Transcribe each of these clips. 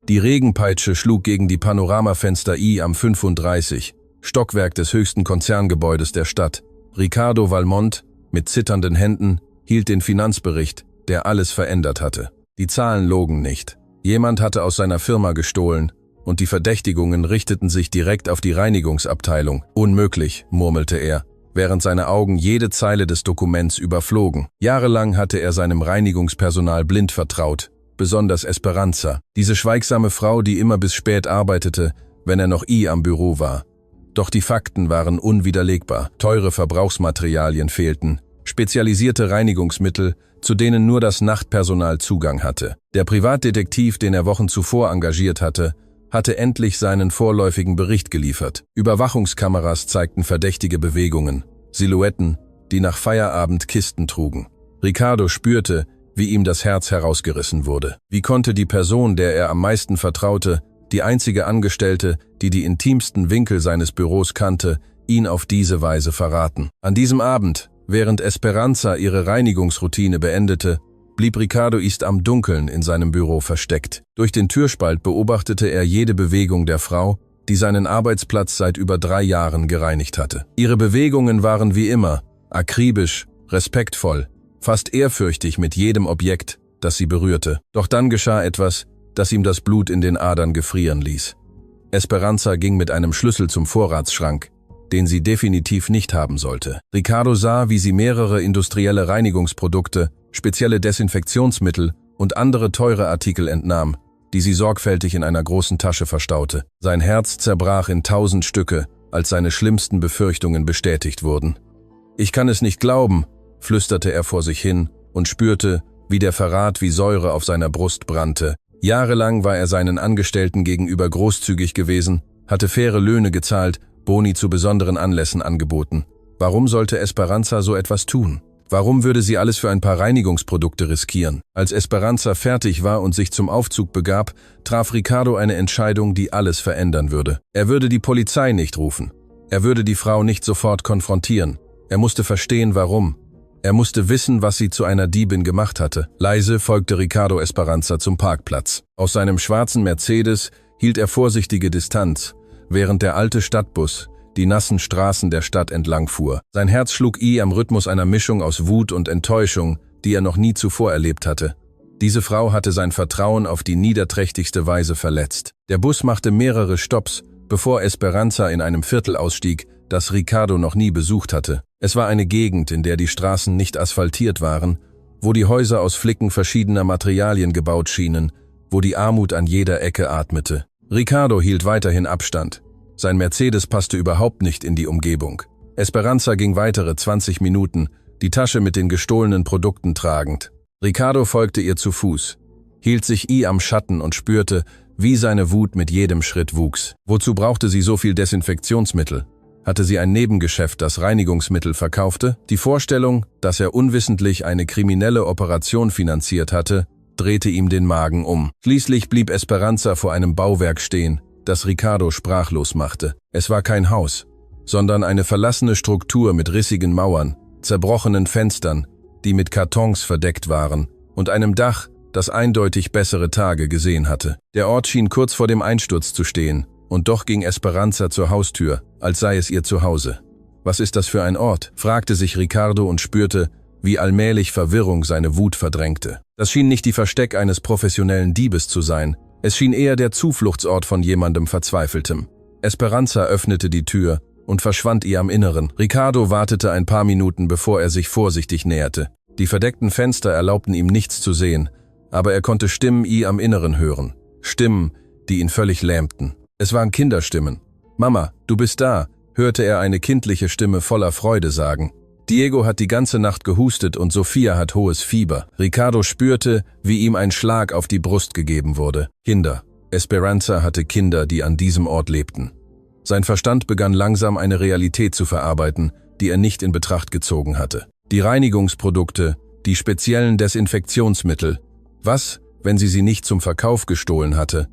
Die Regenpeitsche schlug gegen die Panoramafenster I am 35, Stockwerk des höchsten Konzerngebäudes der Stadt. Ricardo Valmont, mit zitternden Händen, hielt den Finanzbericht, der alles verändert hatte. Die Zahlen logen nicht. Jemand hatte aus seiner Firma gestohlen, und die Verdächtigungen richteten sich direkt auf die Reinigungsabteilung. Unmöglich, murmelte er, während seine Augen jede Zeile des Dokuments überflogen. Jahrelang hatte er seinem Reinigungspersonal blind vertraut, besonders Esperanza, diese schweigsame Frau, die immer bis spät arbeitete, wenn er noch am Büro war. Doch die Fakten waren unwiderlegbar. Teure Verbrauchsmaterialien fehlten, spezialisierte Reinigungsmittel, zu denen nur das Nachtpersonal Zugang hatte. Der Privatdetektiv, den er Wochen zuvor engagiert hatte endlich seinen vorläufigen Bericht geliefert. Überwachungskameras zeigten verdächtige Bewegungen, Silhouetten, die nach Feierabend Kisten trugen. Ricardo spürte, wie ihm das Herz herausgerissen wurde. Wie konnte die Person, der er am meisten vertraute, die einzige Angestellte, die die intimsten Winkel seines Büros kannte, ihn auf diese Weise verraten? An diesem Abend, während Esperanza ihre Reinigungsroutine beendete, blieb Ricardo am Dunkeln in seinem Büro versteckt. Durch den Türspalt beobachtete er jede Bewegung der Frau, die seinen Arbeitsplatz seit über 3 Jahren gereinigt hatte. Ihre Bewegungen waren wie immer, akribisch, respektvoll, fast ehrfürchtig mit jedem Objekt, das sie berührte. Doch dann geschah etwas, das ihm das Blut in den Adern gefrieren ließ. Esperanza ging mit einem Schlüssel zum Vorratsschrank, den sie definitiv nicht haben sollte. Ricardo sah, wie sie mehrere industrielle Reinigungsprodukte, spezielle Desinfektionsmittel und andere teure Artikel entnahm, die sie sorgfältig in einer großen Tasche verstaute. Sein Herz zerbrach in 1000 Stücke, als seine schlimmsten Befürchtungen bestätigt wurden. »Ich kann es nicht glauben«, flüsterte er vor sich hin und spürte, wie der Verrat wie Säure auf seiner Brust brannte. Jahrelang war er seinen Angestellten gegenüber großzügig gewesen, hatte faire Löhne gezahlt, Boni zu besonderen Anlässen angeboten. Warum sollte Esperanza so etwas tun? Warum würde sie alles für ein paar Reinigungsprodukte riskieren? Als Esperanza fertig war und sich zum Aufzug begab, traf Ricardo eine Entscheidung, die alles verändern würde. Er würde die Polizei nicht rufen. Er würde die Frau nicht sofort konfrontieren. Er musste verstehen, warum. Er musste wissen, was sie zu einer Diebin gemacht hatte. Leise folgte Ricardo Esperanza zum Parkplatz. Aus seinem schwarzen Mercedes hielt er vorsichtige Distanz, während der alte Stadtbus die nassen Straßen der Stadt entlang fuhr. Sein Herz schlug am Rhythmus einer Mischung aus Wut und Enttäuschung, die er noch nie zuvor erlebt hatte. Diese Frau hatte sein Vertrauen auf die niederträchtigste Weise verletzt. Der Bus machte mehrere Stopps, bevor Esperanza in einem Viertel ausstieg, das Ricardo noch nie besucht hatte. Es war eine Gegend, in der die Straßen nicht asphaltiert waren, wo die Häuser aus Flicken verschiedener Materialien gebaut schienen, wo die Armut an jeder Ecke atmete. Ricardo hielt weiterhin Abstand. Sein Mercedes passte überhaupt nicht in die Umgebung. Esperanza ging weitere 20 Minuten, die Tasche mit den gestohlenen Produkten tragend. Ricardo folgte ihr zu Fuß, hielt sich am Schatten und spürte, wie seine Wut mit jedem Schritt wuchs. Wozu brauchte sie so viel Desinfektionsmittel? Hatte sie ein Nebengeschäft, das Reinigungsmittel verkaufte? Die Vorstellung, dass er unwissentlich eine kriminelle Operation finanziert hatte, drehte ihm den Magen um. Schließlich blieb Esperanza vor einem Bauwerk stehen, das Ricardo sprachlos machte. Es war kein Haus, sondern eine verlassene Struktur mit rissigen Mauern, zerbrochenen Fenstern, die mit Kartons verdeckt waren, und einem Dach, das eindeutig bessere Tage gesehen hatte. Der Ort schien kurz vor dem Einsturz zu stehen, und doch ging Esperanza zur Haustür, als sei es ihr Zuhause. Was ist das für ein Ort? Fragte sich Ricardo und spürte, wie allmählich Verwirrung seine Wut verdrängte. Das schien nicht die Versteck eines professionellen Diebes zu sein, es schien eher der Zufluchtsort von jemandem Verzweifeltem. Esperanza öffnete die Tür und verschwand ihr am Inneren. Ricardo wartete ein paar Minuten, bevor er sich vorsichtig näherte. Die verdeckten Fenster erlaubten ihm nichts zu sehen, aber er konnte Stimmen am Inneren hören. Stimmen, die ihn völlig lähmten. Es waren Kinderstimmen. »Mama, du bist da«, hörte er eine kindliche Stimme voller Freude sagen. Diego hat die ganze Nacht gehustet und Sophia hat hohes Fieber. Ricardo spürte, wie ihm ein Schlag auf die Brust gegeben wurde. Kinder. Esperanza hatte Kinder, die an diesem Ort lebten. Sein Verstand begann langsam eine Realität zu verarbeiten, die er nicht in Betracht gezogen hatte. Die Reinigungsprodukte, die speziellen Desinfektionsmittel. Was, wenn sie nicht zum Verkauf gestohlen hatte?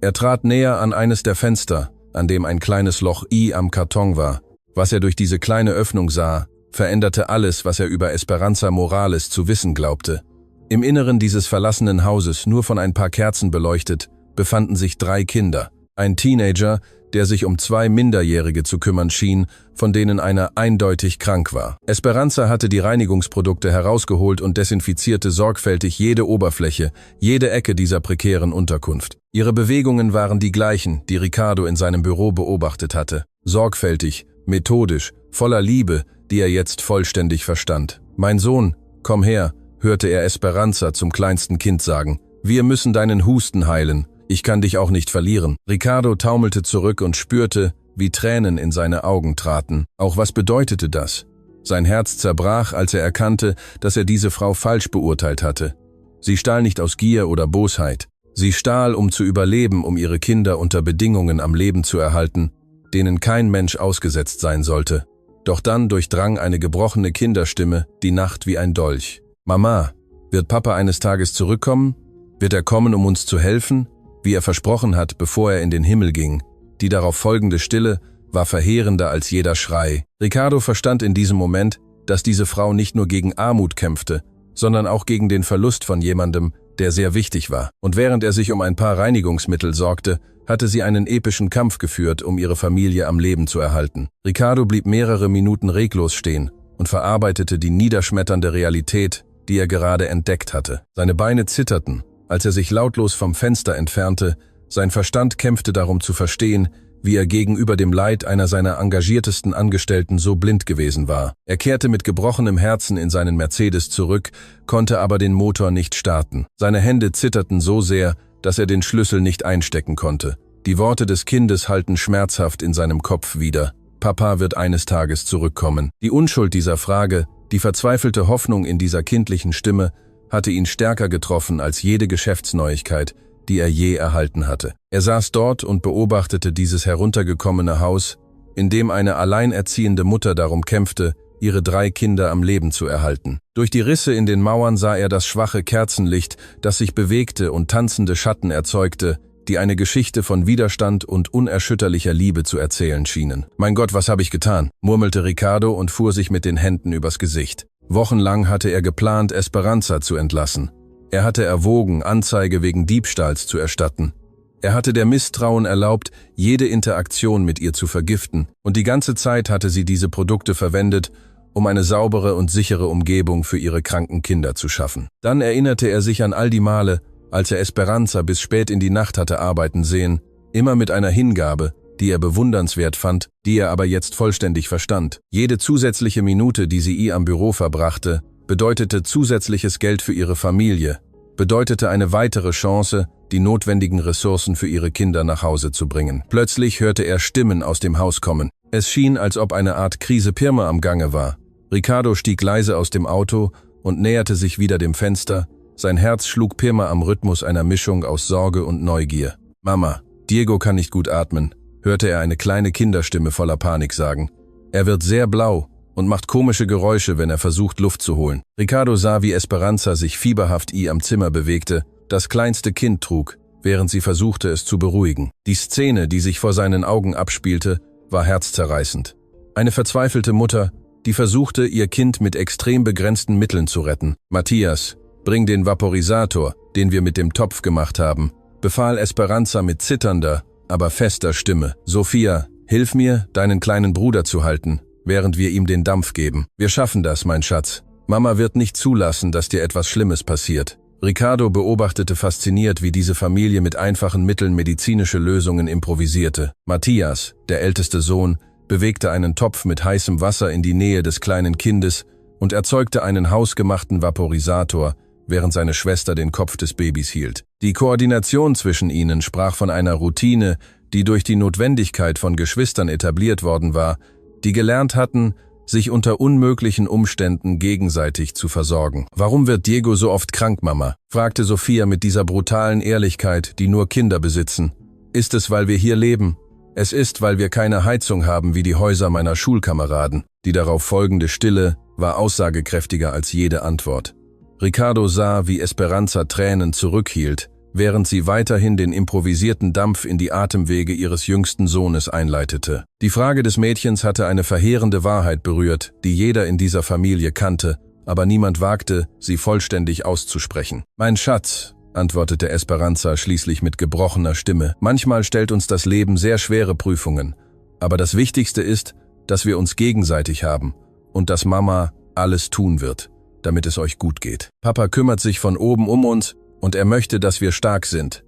Er trat näher an eines der Fenster, an dem ein kleines Loch am Karton war. Was er durch diese kleine Öffnung sah, veränderte alles, was er über Esperanza Morales zu wissen glaubte. Im Inneren dieses verlassenen Hauses, nur von ein paar Kerzen beleuchtet, befanden sich 3 Kinder. Ein Teenager, der sich um 2 Minderjährige zu kümmern schien, von denen einer eindeutig krank war. Esperanza hatte die Reinigungsprodukte herausgeholt und desinfizierte sorgfältig jede Oberfläche, jede Ecke dieser prekären Unterkunft. Ihre Bewegungen waren die gleichen, die Ricardo in seinem Büro beobachtet hatte. Sorgfältig, methodisch, voller Liebe, die er jetzt vollständig verstand. »Mein Sohn, komm her«, hörte er Esperanza zum kleinsten Kind sagen. »Wir müssen deinen Husten heilen. Ich kann dich auch nicht verlieren.« Ricardo taumelte zurück und spürte, wie Tränen in seine Augen traten. Auch was bedeutete das? Sein Herz zerbrach, als er erkannte, dass er diese Frau falsch beurteilt hatte. Sie stahl nicht aus Gier oder Bosheit. Sie stahl, um zu überleben, um ihre Kinder unter Bedingungen am Leben zu erhalten, denen kein Mensch ausgesetzt sein sollte. Doch dann durchdrang eine gebrochene Kinderstimme die Nacht wie ein Dolch. »Mama, wird Papa eines Tages zurückkommen? Wird er kommen, um uns zu helfen, wie er versprochen hat, bevor er in den Himmel ging?« Die darauf folgende Stille war verheerender als jeder Schrei. Ricardo verstand in diesem Moment, dass diese Frau nicht nur gegen Armut kämpfte, sondern auch gegen den Verlust von jemandem, der sehr wichtig war. Und während er sich um ein paar Reinigungsmittel sorgte, hatte sie einen epischen Kampf geführt, um ihre Familie am Leben zu erhalten. Ricardo blieb mehrere Minuten reglos stehen und verarbeitete die niederschmetternde Realität, die er gerade entdeckt hatte. Seine Beine zitterten, als er sich lautlos vom Fenster entfernte. Sein Verstand kämpfte darum zu verstehen, wie er gegenüber dem Leid einer seiner engagiertesten Angestellten so blind gewesen war. Er kehrte mit gebrochenem Herzen in seinen Mercedes zurück, konnte aber den Motor nicht starten. Seine Hände zitterten so sehr, dass er den Schlüssel nicht einstecken konnte. Die Worte des Kindes hallten schmerzhaft in seinem Kopf wieder. Papa wird eines Tages zurückkommen. Die Unschuld dieser Frage, die verzweifelte Hoffnung in dieser kindlichen Stimme, hatte ihn stärker getroffen als jede Geschäftsneuigkeit, die er je erhalten hatte. Er saß dort und beobachtete dieses heruntergekommene Haus, in dem eine alleinerziehende Mutter darum kämpfte, ihre 3 Kinder am Leben zu erhalten. Durch die Risse in den Mauern sah er das schwache Kerzenlicht, das sich bewegte und tanzende Schatten erzeugte, die eine Geschichte von Widerstand und unerschütterlicher Liebe zu erzählen schienen. »Mein Gott, was habe ich getan?«, murmelte Ricardo und fuhr sich mit den Händen übers Gesicht. Wochenlang hatte er geplant, Esperanza zu entlassen. Er hatte erwogen, Anzeige wegen Diebstahls zu erstatten. Er hatte der Misstrauen erlaubt, jede Interaktion mit ihr zu vergiften, und die ganze Zeit hatte sie diese Produkte verwendet, um eine saubere und sichere Umgebung für ihre kranken Kinder zu schaffen. Dann erinnerte er sich an all die Male, als er Esperanza bis spät in die Nacht hatte arbeiten sehen, immer mit einer Hingabe, die er bewundernswert fand, die er aber jetzt vollständig verstand. Jede zusätzliche Minute, die sie am Büro verbrachte, bedeutete zusätzliches Geld für ihre Familie, bedeutete eine weitere Chance, die notwendigen Ressourcen für ihre Kinder nach Hause zu bringen. Plötzlich hörte er Stimmen aus dem Haus kommen. Es schien, als ob eine Art Krise Pirma am Gange war. Ricardo stieg leise aus dem Auto und näherte sich wieder dem Fenster. Sein Herz schlug Pirma am Rhythmus einer Mischung aus Sorge und Neugier. »Mama, Diego kann nicht gut atmen«, hörte er eine kleine Kinderstimme voller Panik sagen. »Er wird sehr blau und macht komische Geräusche, wenn er versucht, Luft zu holen.« Ricardo sah, wie Esperanza sich fieberhaft am Zimmer bewegte, das kleinste Kind trug, während sie versuchte, es zu beruhigen. Die Szene, die sich vor seinen Augen abspielte, war herzzerreißend. Eine verzweifelte Mutter, die versuchte, ihr Kind mit extrem begrenzten Mitteln zu retten. »Matthias, bring den Vaporisator, den wir mit dem Topf gemacht haben«, befahl Esperanza mit zitternder, aber fester Stimme. »Sophia, hilf mir, deinen kleinen Bruder zu halten, während wir ihm den Dampf geben. Wir schaffen das, mein Schatz. Mama wird nicht zulassen, dass dir etwas Schlimmes passiert.« Ricardo beobachtete fasziniert, wie diese Familie mit einfachen Mitteln medizinische Lösungen improvisierte. Matthias, der älteste Sohn, bewegte einen Topf mit heißem Wasser in die Nähe des kleinen Kindes und erzeugte einen hausgemachten Vaporisator, während seine Schwester den Kopf des Babys hielt. Die Koordination zwischen ihnen sprach von einer Routine, die durch die Notwendigkeit von Geschwistern etabliert worden war, die gelernt hatten, sich unter unmöglichen Umständen gegenseitig zu versorgen. »Warum wird Diego so oft krank, Mama?«, fragte Sophia mit dieser brutalen Ehrlichkeit, die nur Kinder besitzen. »Ist es, weil wir hier leben? Es ist, weil wir keine Heizung haben wie die Häuser meiner Schulkameraden.« Die darauf folgende Stille war aussagekräftiger als jede Antwort. Ricardo sah, wie Esperanza Tränen zurückhielt, während sie weiterhin den improvisierten Dampf in die Atemwege ihres jüngsten Sohnes einleitete. Die Frage des Mädchens hatte eine verheerende Wahrheit berührt, die jeder in dieser Familie kannte, aber niemand wagte, sie vollständig auszusprechen. »Mein Schatz, antwortete Esperanza schließlich mit gebrochener Stimme. Manchmal stellt uns das Leben sehr schwere Prüfungen, aber das Wichtigste ist, dass wir uns gegenseitig haben und dass Mama alles tun wird, damit es euch gut geht. Papa kümmert sich von oben um uns und er möchte, dass wir stark sind.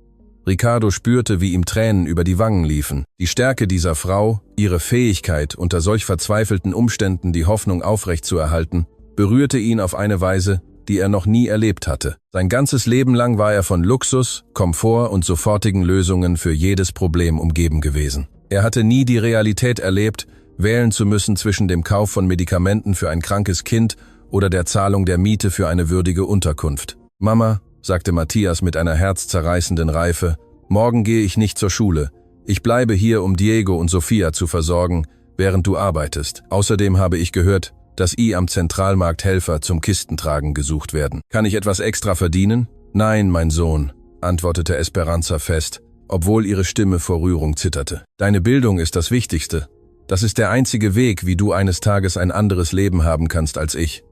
Ricardo spürte, wie ihm Tränen über die Wangen liefen. Die Stärke dieser Frau, ihre Fähigkeit, unter solch verzweifelten Umständen die Hoffnung aufrechtzuerhalten, berührte ihn auf eine Weise, die er noch nie erlebt hatte. Sein ganzes Leben lang war er von Luxus, Komfort und sofortigen Lösungen für jedes Problem umgeben gewesen. Er hatte nie die Realität erlebt, wählen zu müssen zwischen dem Kauf von Medikamenten für ein krankes Kind oder der Zahlung der Miete für eine würdige Unterkunft. »Mama«, sagte Matthias mit einer herzzerreißenden Reife, »morgen gehe ich nicht zur Schule. Ich bleibe hier, um Diego und Sofia zu versorgen, während du arbeitest. Außerdem habe ich gehört, dass am Zentralmarkt Helfer zum Kistentragen gesucht werden. Kann ich etwas extra verdienen?« »Nein, mein Sohn«, antwortete Esperanza fest, obwohl ihre Stimme vor Rührung zitterte. »Deine Bildung ist das Wichtigste. Das ist der einzige Weg, wie du eines Tages ein anderes Leben haben kannst als ich.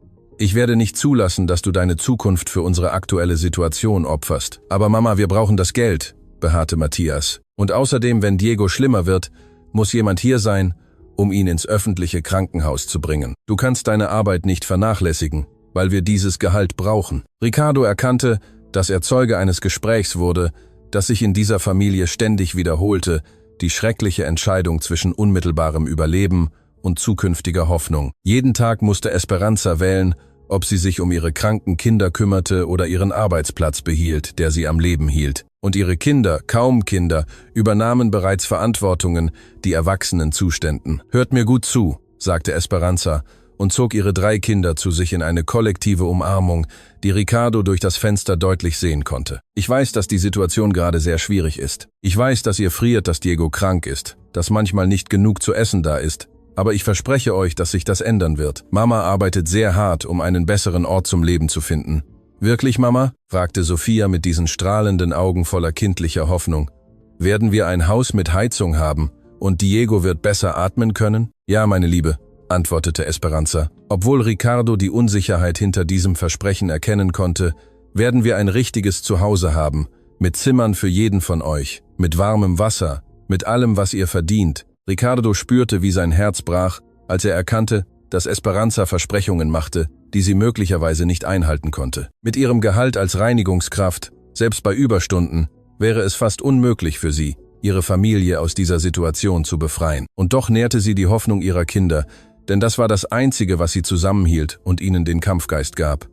Ich werde nicht zulassen, dass du deine Zukunft für unsere aktuelle Situation opferst. Aber Mama, wir brauchen das Geld«, beharrte Matthias. »Und außerdem, wenn Diego schlimmer wird, muss jemand hier sein, um ihn ins öffentliche Krankenhaus zu bringen. Du kannst deine Arbeit nicht vernachlässigen, weil wir dieses Gehalt brauchen.« Ricardo erkannte, dass er Zeuge eines Gesprächs wurde, das sich in dieser Familie ständig wiederholte, die schreckliche Entscheidung zwischen unmittelbarem Überleben und zukünftiger Hoffnung. Jeden Tag musste Esperanza wählen, ob sie sich um ihre kranken Kinder kümmerte oder ihren Arbeitsplatz behielt, der sie am Leben hielt. Und ihre Kinder, kaum Kinder, übernahmen bereits Verantwortungen, die Erwachsenen zuständen. »Hört mir gut zu«, sagte Esperanza und zog ihre 3 Kinder zu sich in eine kollektive Umarmung, die Ricardo durch das Fenster deutlich sehen konnte. »Ich weiß, dass die Situation gerade sehr schwierig ist. Ich weiß, dass ihr friert, dass Diego krank ist, dass manchmal nicht genug zu essen da ist. Aber ich verspreche euch, dass sich das ändern wird. Mama arbeitet sehr hart, um einen besseren Ort zum Leben zu finden.« »Wirklich, Mama?«, fragte Sofia mit diesen strahlenden Augen voller kindlicher Hoffnung. »Werden wir ein Haus mit Heizung haben und Diego wird besser atmen können?« »Ja, meine Liebe«, antwortete Esperanza. Obwohl Ricardo die Unsicherheit hinter diesem Versprechen erkennen konnte, »werden wir ein richtiges Zuhause haben, mit Zimmern für jeden von euch, mit warmem Wasser, mit allem, was ihr verdient.« Ricardo spürte, wie sein Herz brach, als er erkannte, dass Esperanza Versprechungen machte, die sie möglicherweise nicht einhalten konnte. Mit ihrem Gehalt als Reinigungskraft, selbst bei Überstunden, wäre es fast unmöglich für sie, ihre Familie aus dieser Situation zu befreien. Und doch nährte sie die Hoffnung ihrer Kinder, denn das war das Einzige, was sie zusammenhielt und ihnen den Kampfgeist gab.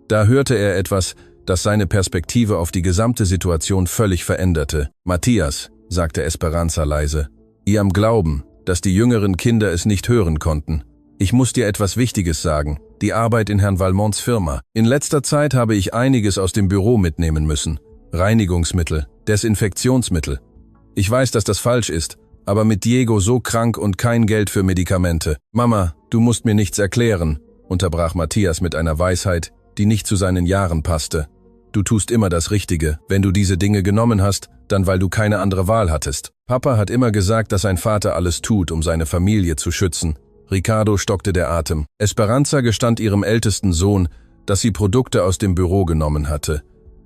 Da hörte er etwas, das seine Perspektive auf die gesamte Situation völlig veränderte. »Matthias«, sagte Esperanza leise, »ihr am Glauben, dass die jüngeren Kinder es nicht hören konnten. Ich muss dir etwas Wichtiges sagen, die Arbeit in Herrn Valmonts Firma. In letzter Zeit habe ich einiges aus dem Büro mitnehmen müssen. Reinigungsmittel, Desinfektionsmittel. Ich weiß, dass das falsch ist, aber mit Diego so krank und kein Geld für Medikamente. Mama, du musst mir nichts erklären«, unterbrach Matthias mit einer Weisheit, die nicht zu seinen Jahren passte. »Du tust immer das Richtige. Wenn du diese Dinge genommen hast, dann weil du keine andere Wahl hattest. Papa hat immer gesagt, dass ein Vater alles tut, um seine Familie zu schützen.« Ricardo stockte der Atem. Esperanza gestand ihrem ältesten Sohn, dass sie Produkte aus dem Büro genommen hatte.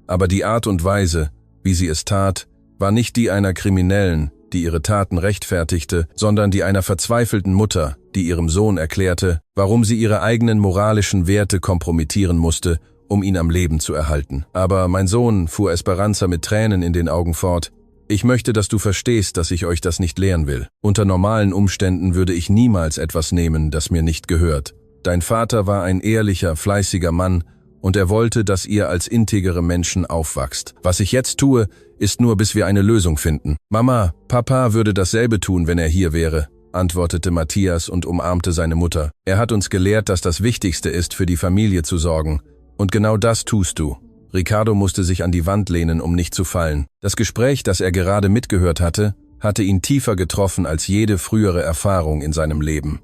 Aber die Art und Weise, wie sie es tat, war nicht die einer Kriminellen, die ihre Taten rechtfertigte, sondern die einer verzweifelten Mutter, die ihrem Sohn erklärte, warum sie ihre eigenen moralischen Werte kompromittieren musste, um ihn am Leben zu erhalten. »Aber, mein Sohn«, fuhr Esperanza mit Tränen in den Augen fort, »ich möchte, dass du verstehst, dass ich euch das nicht lehren will. Unter normalen Umständen würde ich niemals etwas nehmen, das mir nicht gehört. Dein Vater war ein ehrlicher, fleißiger Mann und er wollte, dass ihr als integere Menschen aufwachst. Was ich jetzt tue, ist nur, bis wir eine Lösung finden. Mama, Papa würde dasselbe tun, wenn er hier wäre«, antwortete Matthias und umarmte seine Mutter. »Er hat uns gelehrt, dass das Wichtigste ist, für die Familie zu sorgen. Und genau das tust du.« Ricardo musste sich an die Wand lehnen, um nicht zu fallen. Das Gespräch, das er gerade mitgehört hatte, hatte ihn tiefer getroffen als jede frühere Erfahrung in seinem Leben.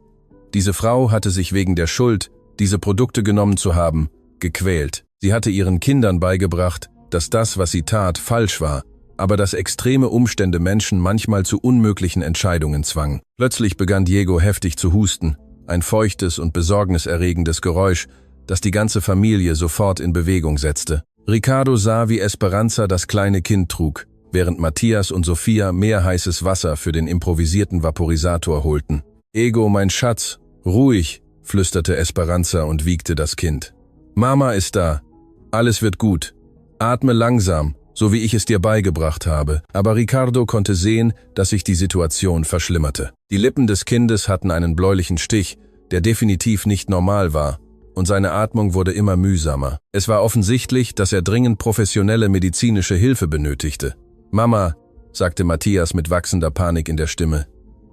Diese Frau hatte sich wegen der Schuld, diese Produkte genommen zu haben, gequält. Sie hatte ihren Kindern beigebracht, dass das, was sie tat, falsch war, aber dass extreme Umstände Menschen manchmal zu unmöglichen Entscheidungen zwangen. Plötzlich begann Diego heftig zu husten, ein feuchtes und besorgniserregendes Geräusch, das die ganze Familie sofort in Bewegung setzte. Ricardo sah, wie Esperanza das kleine Kind trug, während Matthias und Sophia mehr heißes Wasser für den improvisierten Vaporisator holten. »Ego, mein Schatz, ruhig«, flüsterte Esperanza und wiegte das Kind. »Mama ist da. Alles wird gut. Atme langsam, so wie ich es dir beigebracht habe.« Aber Ricardo konnte sehen, dass sich die Situation verschlimmerte. Die Lippen des Kindes hatten einen bläulichen Stich, der definitiv nicht normal war, und seine Atmung wurde immer mühsamer. Es war offensichtlich, dass er dringend professionelle medizinische Hilfe benötigte. »Mama«, sagte Matthias mit wachsender Panik in der Stimme,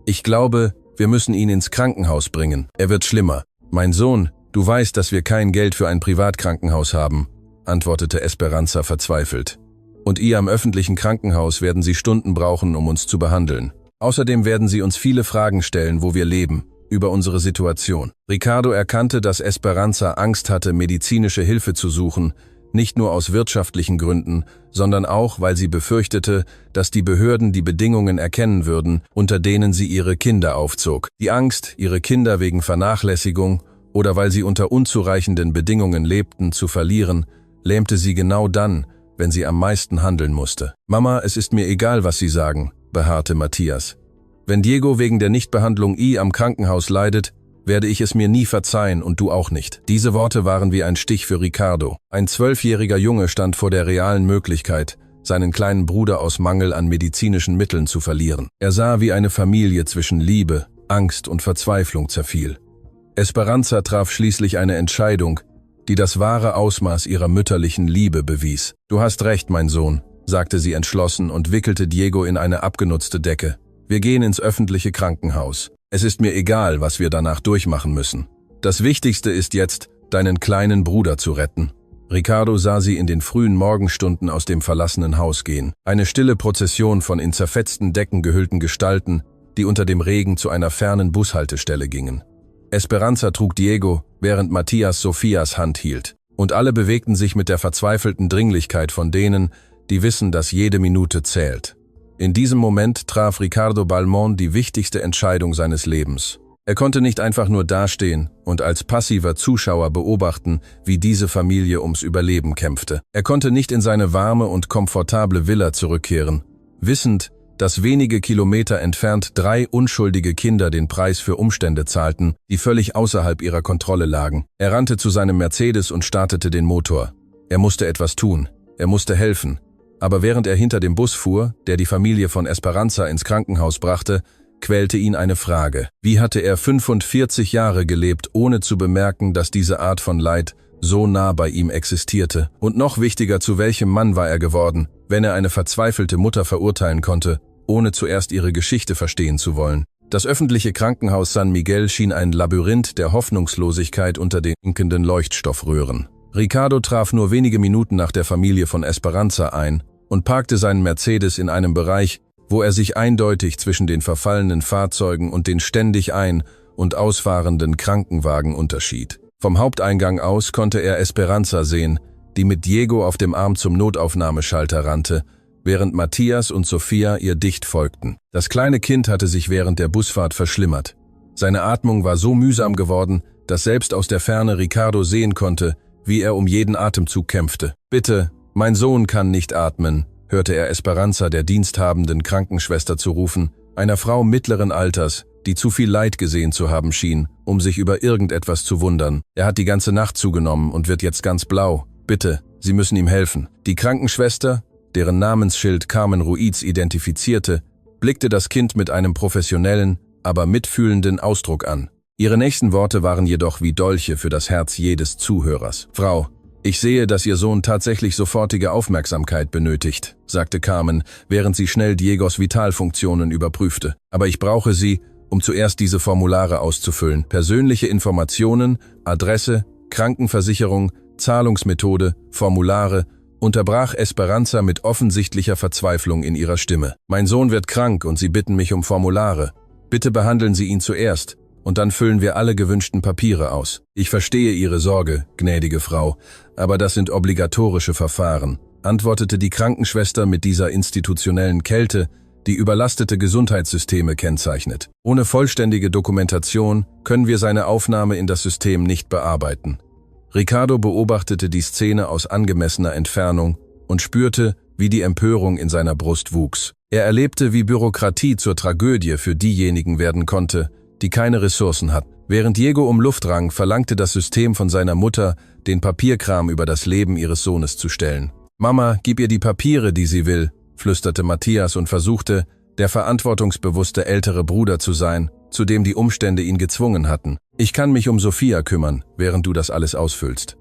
»ich glaube, wir müssen ihn ins Krankenhaus bringen. Er wird schlimmer.« »Mein Sohn, du weißt, dass wir kein Geld für ein Privatkrankenhaus haben«, antwortete Esperanza verzweifelt. »Und ihr am öffentlichen Krankenhaus werden Sie Stunden brauchen, um uns zu behandeln. Außerdem werden Sie uns viele Fragen stellen, wo wir leben, über unsere Situation.« Ricardo erkannte, dass Esperanza Angst hatte, medizinische Hilfe zu suchen, nicht nur aus wirtschaftlichen Gründen, sondern auch, weil sie befürchtete, dass die Behörden die Bedingungen erkennen würden, unter denen sie ihre Kinder aufzog. Die Angst, ihre Kinder wegen Vernachlässigung oder weil sie unter unzureichenden Bedingungen lebten, zu verlieren, lähmte sie genau dann, wenn sie am meisten handeln musste. »Mama, es ist mir egal, was Sie sagen«, beharrte Matthias. »Wenn Diego wegen der Nichtbehandlung am Krankenhaus leidet, werde ich es mir nie verzeihen und du auch nicht.« Diese Worte waren wie ein Stich für Ricardo. Ein 12-jähriger Junge stand vor der realen Möglichkeit, seinen kleinen Bruder aus Mangel an medizinischen Mitteln zu verlieren. Er sah, wie eine Familie zwischen Liebe, Angst und Verzweiflung zerfiel. Esperanza traf schließlich eine Entscheidung, die das wahre Ausmaß ihrer mütterlichen Liebe bewies. »Du hast recht, mein Sohn«, sagte sie entschlossen und wickelte Diego in eine abgenutzte Decke. »Wir gehen ins öffentliche Krankenhaus. Es ist mir egal, was wir danach durchmachen müssen. Das Wichtigste ist jetzt, deinen kleinen Bruder zu retten.« Ricardo sah sie in den frühen Morgenstunden aus dem verlassenen Haus gehen. Eine stille Prozession von in zerfetzten Decken gehüllten Gestalten, die unter dem Regen zu einer fernen Bushaltestelle gingen. Esperanza trug Diego, während Matthias Sophias Hand hielt. Und alle bewegten sich mit der verzweifelten Dringlichkeit von denen, die wissen, dass jede Minute zählt. In diesem Moment traf Ricardo Balmont die wichtigste Entscheidung seines Lebens. Er konnte nicht einfach nur dastehen und als passiver Zuschauer beobachten, wie diese Familie ums Überleben kämpfte. Er konnte nicht in seine warme und komfortable Villa zurückkehren, wissend, dass wenige Kilometer entfernt 3 unschuldige Kinder den Preis für Umstände zahlten, die völlig außerhalb ihrer Kontrolle lagen. Er rannte zu seinem Mercedes und startete den Motor. Er musste etwas tun. Er musste helfen. Aber während er hinter dem Bus fuhr, der die Familie von Esperanza ins Krankenhaus brachte, quälte ihn eine Frage. Wie hatte er 45 Jahre gelebt, ohne zu bemerken, dass diese Art von Leid so nah bei ihm existierte? Und noch wichtiger, zu welchem Mann war er geworden, wenn er eine verzweifelte Mutter verurteilen konnte, ohne zuerst ihre Geschichte verstehen zu wollen? Das öffentliche Krankenhaus San Miguel schien ein Labyrinth der Hoffnungslosigkeit unter den blinkenden Leuchtstoffröhren. Ricardo traf nur wenige Minuten nach der Familie von Esperanza ein und parkte seinen Mercedes in einem Bereich, wo er sich eindeutig zwischen den verfallenen Fahrzeugen und den ständig ein- und ausfahrenden Krankenwagen unterschied. Vom Haupteingang aus konnte er Esperanza sehen, die mit Diego auf dem Arm zum Notaufnahmeschalter rannte, während Matthias und Sophia ihr dicht folgten. Das kleine Kind hatte sich während der Busfahrt verschlimmert. Seine Atmung war so mühsam geworden, dass selbst aus der Ferne Ricardo sehen konnte, wie er um jeden Atemzug kämpfte. »Bitte, mein Sohn kann nicht atmen«, hörte er Esperanza, der diensthabenden Krankenschwester, zu rufen, einer Frau mittleren Alters, die zu viel Leid gesehen zu haben schien, um sich über irgendetwas zu wundern. »Er hat die ganze Nacht zugenommen und wird jetzt ganz blau. Bitte, Sie müssen ihm helfen.« Die Krankenschwester, deren Namensschild Carmen Ruiz identifizierte, blickte das Kind mit einem professionellen, aber mitfühlenden Ausdruck an. Ihre nächsten Worte waren jedoch wie Dolche für das Herz jedes Zuhörers. »Frau, ich sehe, dass Ihr Sohn tatsächlich sofortige Aufmerksamkeit benötigt«, sagte Carmen, während sie schnell Diegos Vitalfunktionen überprüfte. »Aber ich brauche Sie, um zuerst diese Formulare auszufüllen. Persönliche Informationen, Adresse, Krankenversicherung, Zahlungsmethode, Formulare«, unterbrach Esperanza mit offensichtlicher Verzweiflung in ihrer Stimme. »Mein Sohn wird krank und Sie bitten mich um Formulare. Bitte behandeln Sie ihn zuerst, und dann füllen wir alle gewünschten Papiere aus. Ich verstehe Ihre Sorge, gnädige Frau, aber das sind obligatorische Verfahren«, antwortete die Krankenschwester mit dieser institutionellen Kälte, die überlastete Gesundheitssysteme kennzeichnet. »Ohne vollständige Dokumentation können wir seine Aufnahme in das System nicht bearbeiten.« Ricardo beobachtete die Szene aus angemessener Entfernung und spürte, wie die Empörung in seiner Brust wuchs. Er erlebte, wie Bürokratie zur Tragödie für diejenigen werden konnte, die keine Ressourcen hatten. Während Diego um Luft rang, verlangte das System von seiner Mutter, den Papierkram über das Leben ihres Sohnes zu stellen. »Mama, gib ihr die Papiere, die sie will«, flüsterte Matthias und versuchte, der verantwortungsbewusste ältere Bruder zu sein, zu dem die Umstände ihn gezwungen hatten. »Ich kann mich um Sophia kümmern, während du das alles ausfüllst.«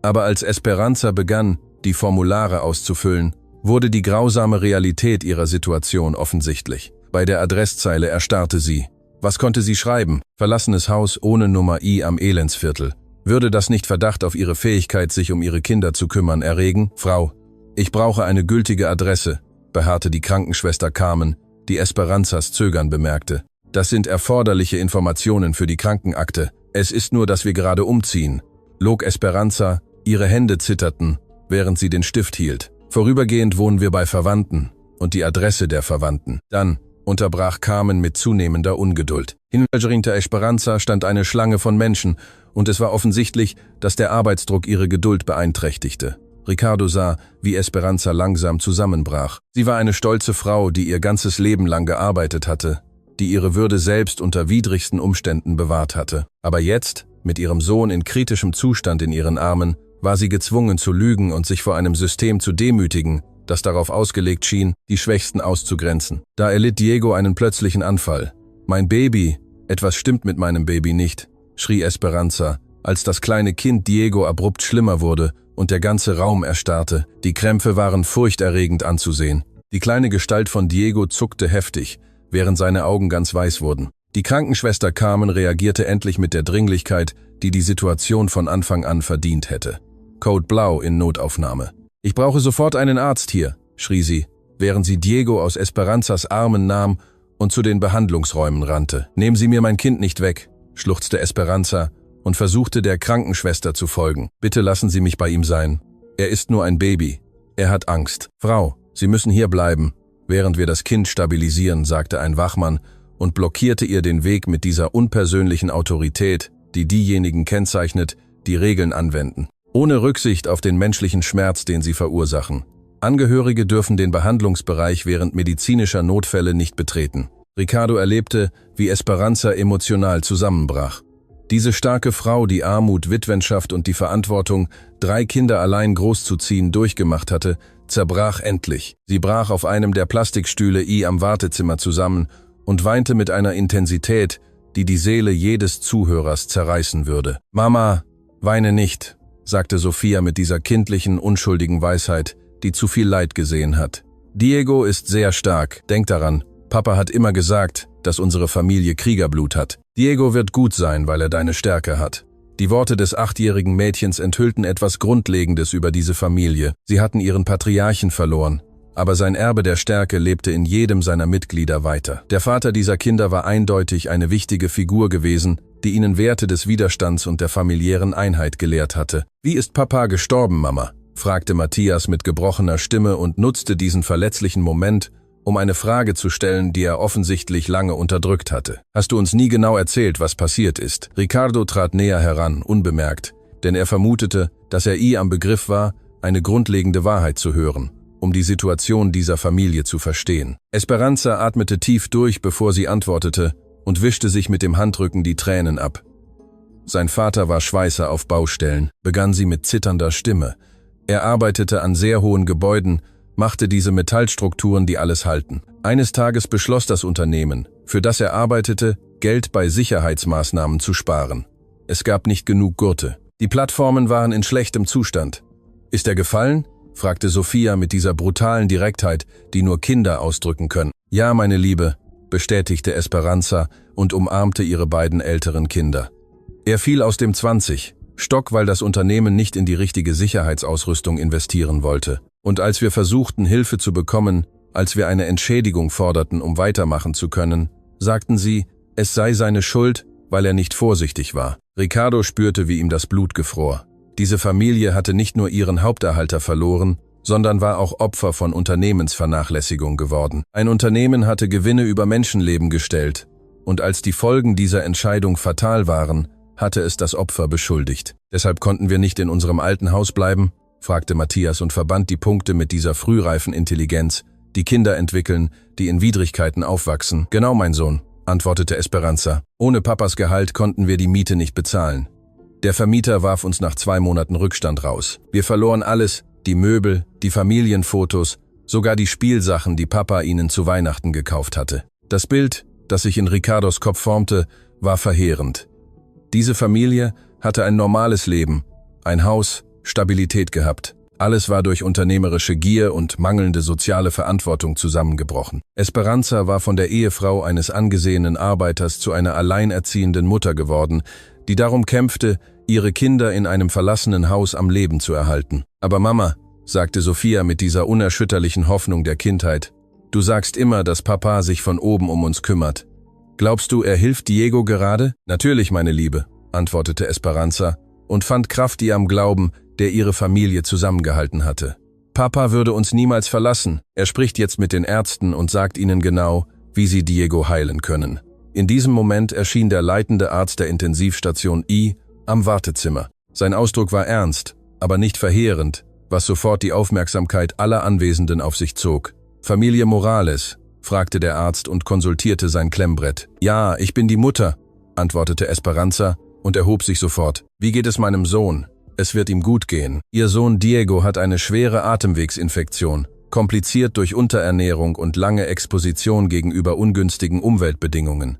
Aber als Esperanza begann, die Formulare auszufüllen, wurde die grausame Realität ihrer Situation offensichtlich. Bei der Adresszeile erstarrte sie. Was konnte sie schreiben? Verlassenes Haus ohne Nummer I am Elendsviertel. Würde das nicht Verdacht auf ihre Fähigkeit, sich um ihre Kinder zu kümmern, erregen? »Frau, ich brauche eine gültige Adresse«, beharrte die Krankenschwester Carmen, die Esperanzas Zögern bemerkte. »Das sind erforderliche Informationen für die Krankenakte. Es ist nur, dass wir gerade umziehen«, log Esperanza, ihre Hände zitterten, während sie den Stift hielt. »Vorübergehend wohnen wir bei Verwandten und die Adresse der Verwandten.« Dann unterbrach Carmen mit zunehmender Ungeduld. Hinter Esperanza stand eine Schlange von Menschen und es war offensichtlich, dass der Arbeitsdruck ihre Geduld beeinträchtigte. Ricardo sah, wie Esperanza langsam zusammenbrach. Sie war eine stolze Frau, die ihr ganzes Leben lang gearbeitet hatte, die ihre Würde selbst unter widrigsten Umständen bewahrt hatte. Aber jetzt, mit ihrem Sohn in kritischem Zustand in ihren Armen, war sie gezwungen zu lügen und sich vor einem System zu demütigen, das darauf ausgelegt schien, die Schwächsten auszugrenzen. Da erlitt Diego einen plötzlichen Anfall. »Mein Baby, etwas stimmt mit meinem Baby nicht«, schrie Esperanza, als das kleine Kind Diego abrupt schlimmer wurde und der ganze Raum erstarrte. Die Krämpfe waren furchterregend anzusehen. Die kleine Gestalt von Diego zuckte heftig, während seine Augen ganz weiß wurden. Die Krankenschwester Carmen reagierte endlich mit der Dringlichkeit, die die Situation von Anfang an verdient hätte. »Code Blau in Notaufnahme.« »Ich brauche sofort einen Arzt hier«, schrie sie, während sie Diego aus Esperanzas Armen nahm und zu den Behandlungsräumen rannte. »Nehmen Sie mir mein Kind nicht weg«, schluchzte Esperanza und versuchte der Krankenschwester zu folgen. »Bitte lassen Sie mich bei ihm sein. Er ist nur ein Baby. Er hat Angst.« »Frau, Sie müssen hier bleiben, während wir das Kind stabilisieren«, sagte ein Wachmann und blockierte ihr den Weg mit dieser unpersönlichen Autorität, die diejenigen kennzeichnet, die Regeln anwenden, ohne Rücksicht auf den menschlichen Schmerz, den sie verursachen. Angehörige dürfen den Behandlungsbereich während medizinischer Notfälle nicht betreten. Ricardo erlebte, wie Esperanza emotional zusammenbrach. Diese starke Frau, die Armut, Witwenschaft und die Verantwortung, 3 Kinder allein großzuziehen, durchgemacht hatte, zerbrach endlich. Sie brach auf einem der Plastikstühle am Wartezimmer zusammen und weinte mit einer Intensität, die die Seele jedes Zuhörers zerreißen würde. »Mama, weine nicht«, sagte Sophia mit dieser kindlichen, unschuldigen Weisheit, die zu viel Leid gesehen hat. »Diego ist sehr stark. Denk daran, Papa hat immer gesagt, dass unsere Familie Kriegerblut hat. Diego wird gut sein, weil er deine Stärke hat.« Die Worte des 8-jährigen Mädchens enthüllten etwas Grundlegendes über diese Familie. Sie hatten ihren Patriarchen verloren, aber sein Erbe der Stärke lebte in jedem seiner Mitglieder weiter. Der Vater dieser Kinder war eindeutig eine wichtige Figur gewesen, die ihnen Werte des Widerstands und der familiären Einheit gelehrt hatte. »Wie ist Papa gestorben, Mama?«, fragte Matthias mit gebrochener Stimme und nutzte diesen verletzlichen Moment, um eine Frage zu stellen, die er offensichtlich lange unterdrückt hatte. »Hast du uns nie genau erzählt, was passiert ist?« Ricardo trat näher heran, unbemerkt, denn er vermutete, dass er am Begriff war, eine grundlegende Wahrheit zu hören, um die Situation dieser Familie zu verstehen. Esperanza atmete tief durch, bevor sie antwortete, und wischte sich mit dem Handrücken die Tränen ab. Sein Vater war Schweißer auf Baustellen, begann sie mit zitternder Stimme. Er arbeitete an sehr hohen Gebäuden, machte diese Metallstrukturen, die alles halten. Eines Tages beschloss das Unternehmen, für das er arbeitete, Geld bei Sicherheitsmaßnahmen zu sparen. Es gab nicht genug Gurte. Die Plattformen waren in schlechtem Zustand. »Ist er gefallen?«, fragte Sophia mit dieser brutalen Direktheit, die nur Kinder ausdrücken können. »Ja, meine Liebe«, bestätigte Esperanza und umarmte ihre beiden älteren Kinder. Er fiel aus dem 20. Stock, weil das Unternehmen nicht in die richtige Sicherheitsausrüstung investieren wollte. Und als wir versuchten, Hilfe zu bekommen, als wir eine Entschädigung forderten, um weitermachen zu können, sagten sie, es sei seine Schuld, weil er nicht vorsichtig war. Ricardo spürte, wie ihm das Blut gefror. Diese Familie hatte nicht nur ihren Haupterhalter verloren, sondern war auch Opfer von Unternehmensvernachlässigung geworden. Ein Unternehmen hatte Gewinne über Menschenleben gestellt, und als die Folgen dieser Entscheidung fatal waren, hatte es das Opfer beschuldigt. Deshalb konnten wir nicht in unserem alten Haus bleiben?« fragte Matthias und verband die Punkte mit dieser frühreifen Intelligenz, die Kinder entwickeln, die in Widrigkeiten aufwachsen. »Genau, mein Sohn«, antwortete Esperanza. »Ohne Papas Gehalt konnten wir die Miete nicht bezahlen. Der Vermieter warf uns nach 2 Monaten Rückstand raus. Wir verloren alles, die Möbel, die Familienfotos, sogar die Spielsachen, die Papa ihnen zu Weihnachten gekauft hatte. Das Bild, das sich in Ricardos Kopf formte, war verheerend. Diese Familie hatte ein normales Leben, ein Haus, Stabilität gehabt. Alles war durch unternehmerische Gier und mangelnde soziale Verantwortung zusammengebrochen. Esperanza war von der Ehefrau eines angesehenen Arbeiters zu einer alleinerziehenden Mutter geworden, die darum kämpfte, ihre Kinder in einem verlassenen Haus am Leben zu erhalten. »Aber Mama«, sagte Sophia mit dieser unerschütterlichen Hoffnung der Kindheit, »du sagst immer, dass Papa sich von oben um uns kümmert. Glaubst du, er hilft Diego gerade?« »Natürlich, meine Liebe«, antwortete Esperanza und fand Kraft am Glauben, der ihre Familie zusammengehalten hatte. »Papa würde uns niemals verlassen. Er spricht jetzt mit den Ärzten und sagt ihnen genau, wie sie Diego heilen können.« In diesem Moment erschien der leitende Arzt der Intensivstation I am Wartezimmer. Sein Ausdruck war ernst, aber nicht verheerend, was sofort die Aufmerksamkeit aller Anwesenden auf sich zog. »Familie Morales?«, fragte der Arzt und konsultierte sein Klemmbrett. »Ja, ich bin die Mutter«, antwortete Esperanza und erhob sich sofort. »Wie geht es meinem Sohn? Es wird ihm gut gehen. Ihr Sohn Diego hat eine schwere Atemwegsinfektion, kompliziert durch Unterernährung und lange Exposition gegenüber ungünstigen Umweltbedingungen«,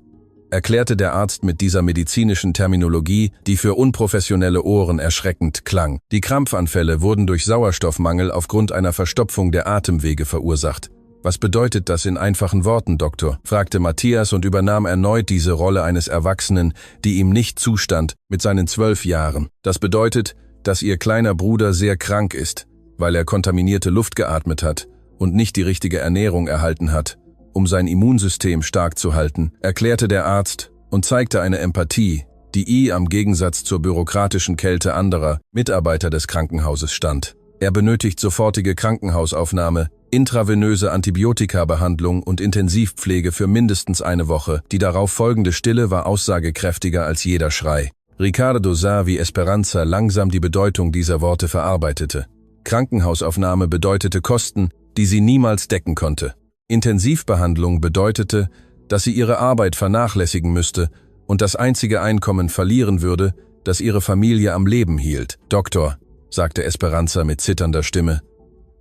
erklärte der Arzt mit dieser medizinischen Terminologie, die für unprofessionelle Ohren erschreckend klang. Die Krampfanfälle wurden durch Sauerstoffmangel aufgrund einer Verstopfung der Atemwege verursacht. »Was bedeutet das in einfachen Worten, Doktor?«, fragte Matthias und übernahm erneut diese Rolle eines Erwachsenen, die ihm nicht zustand, mit seinen 12 Jahren. »Das bedeutet, dass Ihr kleiner Bruder sehr krank ist, weil er kontaminierte Luft geatmet hat und nicht die richtige Ernährung erhalten hat, um sein Immunsystem stark zu halten«, erklärte der Arzt und zeigte eine Empathie, die am Gegensatz zur bürokratischen Kälte anderer Mitarbeiter des Krankenhauses stand. Er benötigt sofortige Krankenhausaufnahme, intravenöse Antibiotikabehandlung und Intensivpflege für mindestens eine Woche. Die darauf folgende Stille war aussagekräftiger als jeder Schrei. Ricardo sah, wie Esperanza langsam die Bedeutung dieser Worte verarbeitete. Krankenhausaufnahme bedeutete Kosten, die sie niemals decken konnte. Intensivbehandlung bedeutete, dass sie ihre Arbeit vernachlässigen müsste und das einzige Einkommen verlieren würde, das ihre Familie am Leben hielt. »Doktor«, sagte Esperanza mit zitternder Stimme,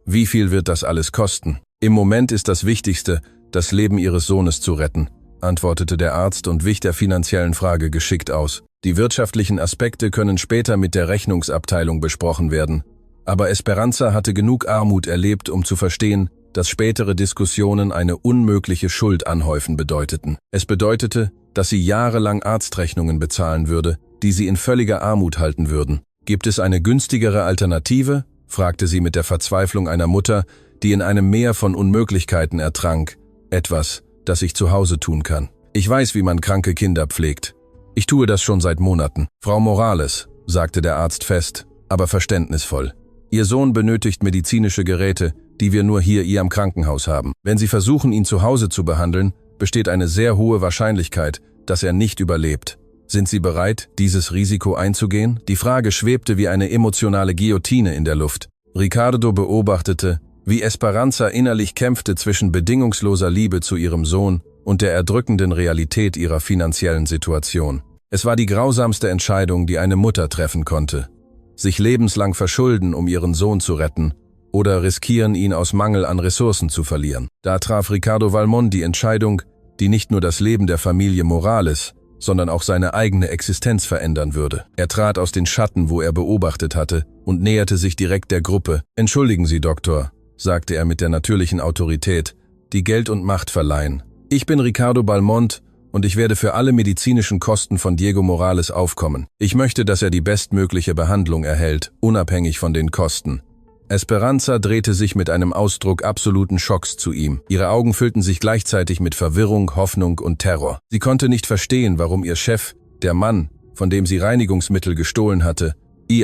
»wie viel wird das alles kosten?« »Im Moment ist das Wichtigste, das Leben Ihres Sohnes zu retten«, antwortete der Arzt und wich der finanziellen Frage geschickt aus. »Die wirtschaftlichen Aspekte können später mit der Rechnungsabteilung besprochen werden.« Aber Esperanza hatte genug Armut erlebt, um zu verstehen, dass spätere Diskussionen eine unmögliche Schuld anhäufen bedeuteten. Es bedeutete, dass sie jahrelang Arztrechnungen bezahlen würde, die sie in völliger Armut halten würden. »Gibt es eine günstigere Alternative?«, fragte sie mit der Verzweiflung einer Mutter, die in einem Meer von Unmöglichkeiten ertrank. »Etwas, das ich zu Hause tun kann. Ich weiß, wie man kranke Kinder pflegt. Ich tue das schon seit Monaten.« »Frau Morales«, sagte der Arzt fest, aber verständnisvoll, »Ihr Sohn benötigt medizinische Geräte, die wir nur hier am Krankenhaus haben. Wenn Sie versuchen, ihn zu Hause zu behandeln, besteht eine sehr hohe Wahrscheinlichkeit, dass er nicht überlebt. Sind Sie bereit, dieses Risiko einzugehen?« Die Frage schwebte wie eine emotionale Guillotine in der Luft. Ricardo beobachtete, wie Esperanza innerlich kämpfte zwischen bedingungsloser Liebe zu ihrem Sohn und der erdrückenden Realität ihrer finanziellen Situation. Es war die grausamste Entscheidung, die eine Mutter treffen konnte. Sich lebenslang verschulden, um ihren Sohn zu retten, oder riskieren, ihn aus Mangel an Ressourcen zu verlieren. Da traf Ricardo Valmont die Entscheidung, die nicht nur das Leben der Familie Morales, sondern auch seine eigene Existenz verändern würde. Er trat aus den Schatten, wo er beobachtet hatte, und näherte sich direkt der Gruppe. »Entschuldigen Sie, Doktor«, sagte er mit der natürlichen Autorität, die Geld und Macht verleihen. »Ich bin Ricardo Valmont und ich werde für alle medizinischen Kosten von Diego Morales aufkommen. Ich möchte, dass er die bestmögliche Behandlung erhält, unabhängig von den Kosten.« Esperanza drehte sich mit einem Ausdruck absoluten Schocks zu ihm. Ihre Augen füllten sich gleichzeitig mit Verwirrung, Hoffnung und Terror. Sie konnte nicht verstehen, warum ihr Chef, der Mann, von dem sie Reinigungsmittel gestohlen hatte,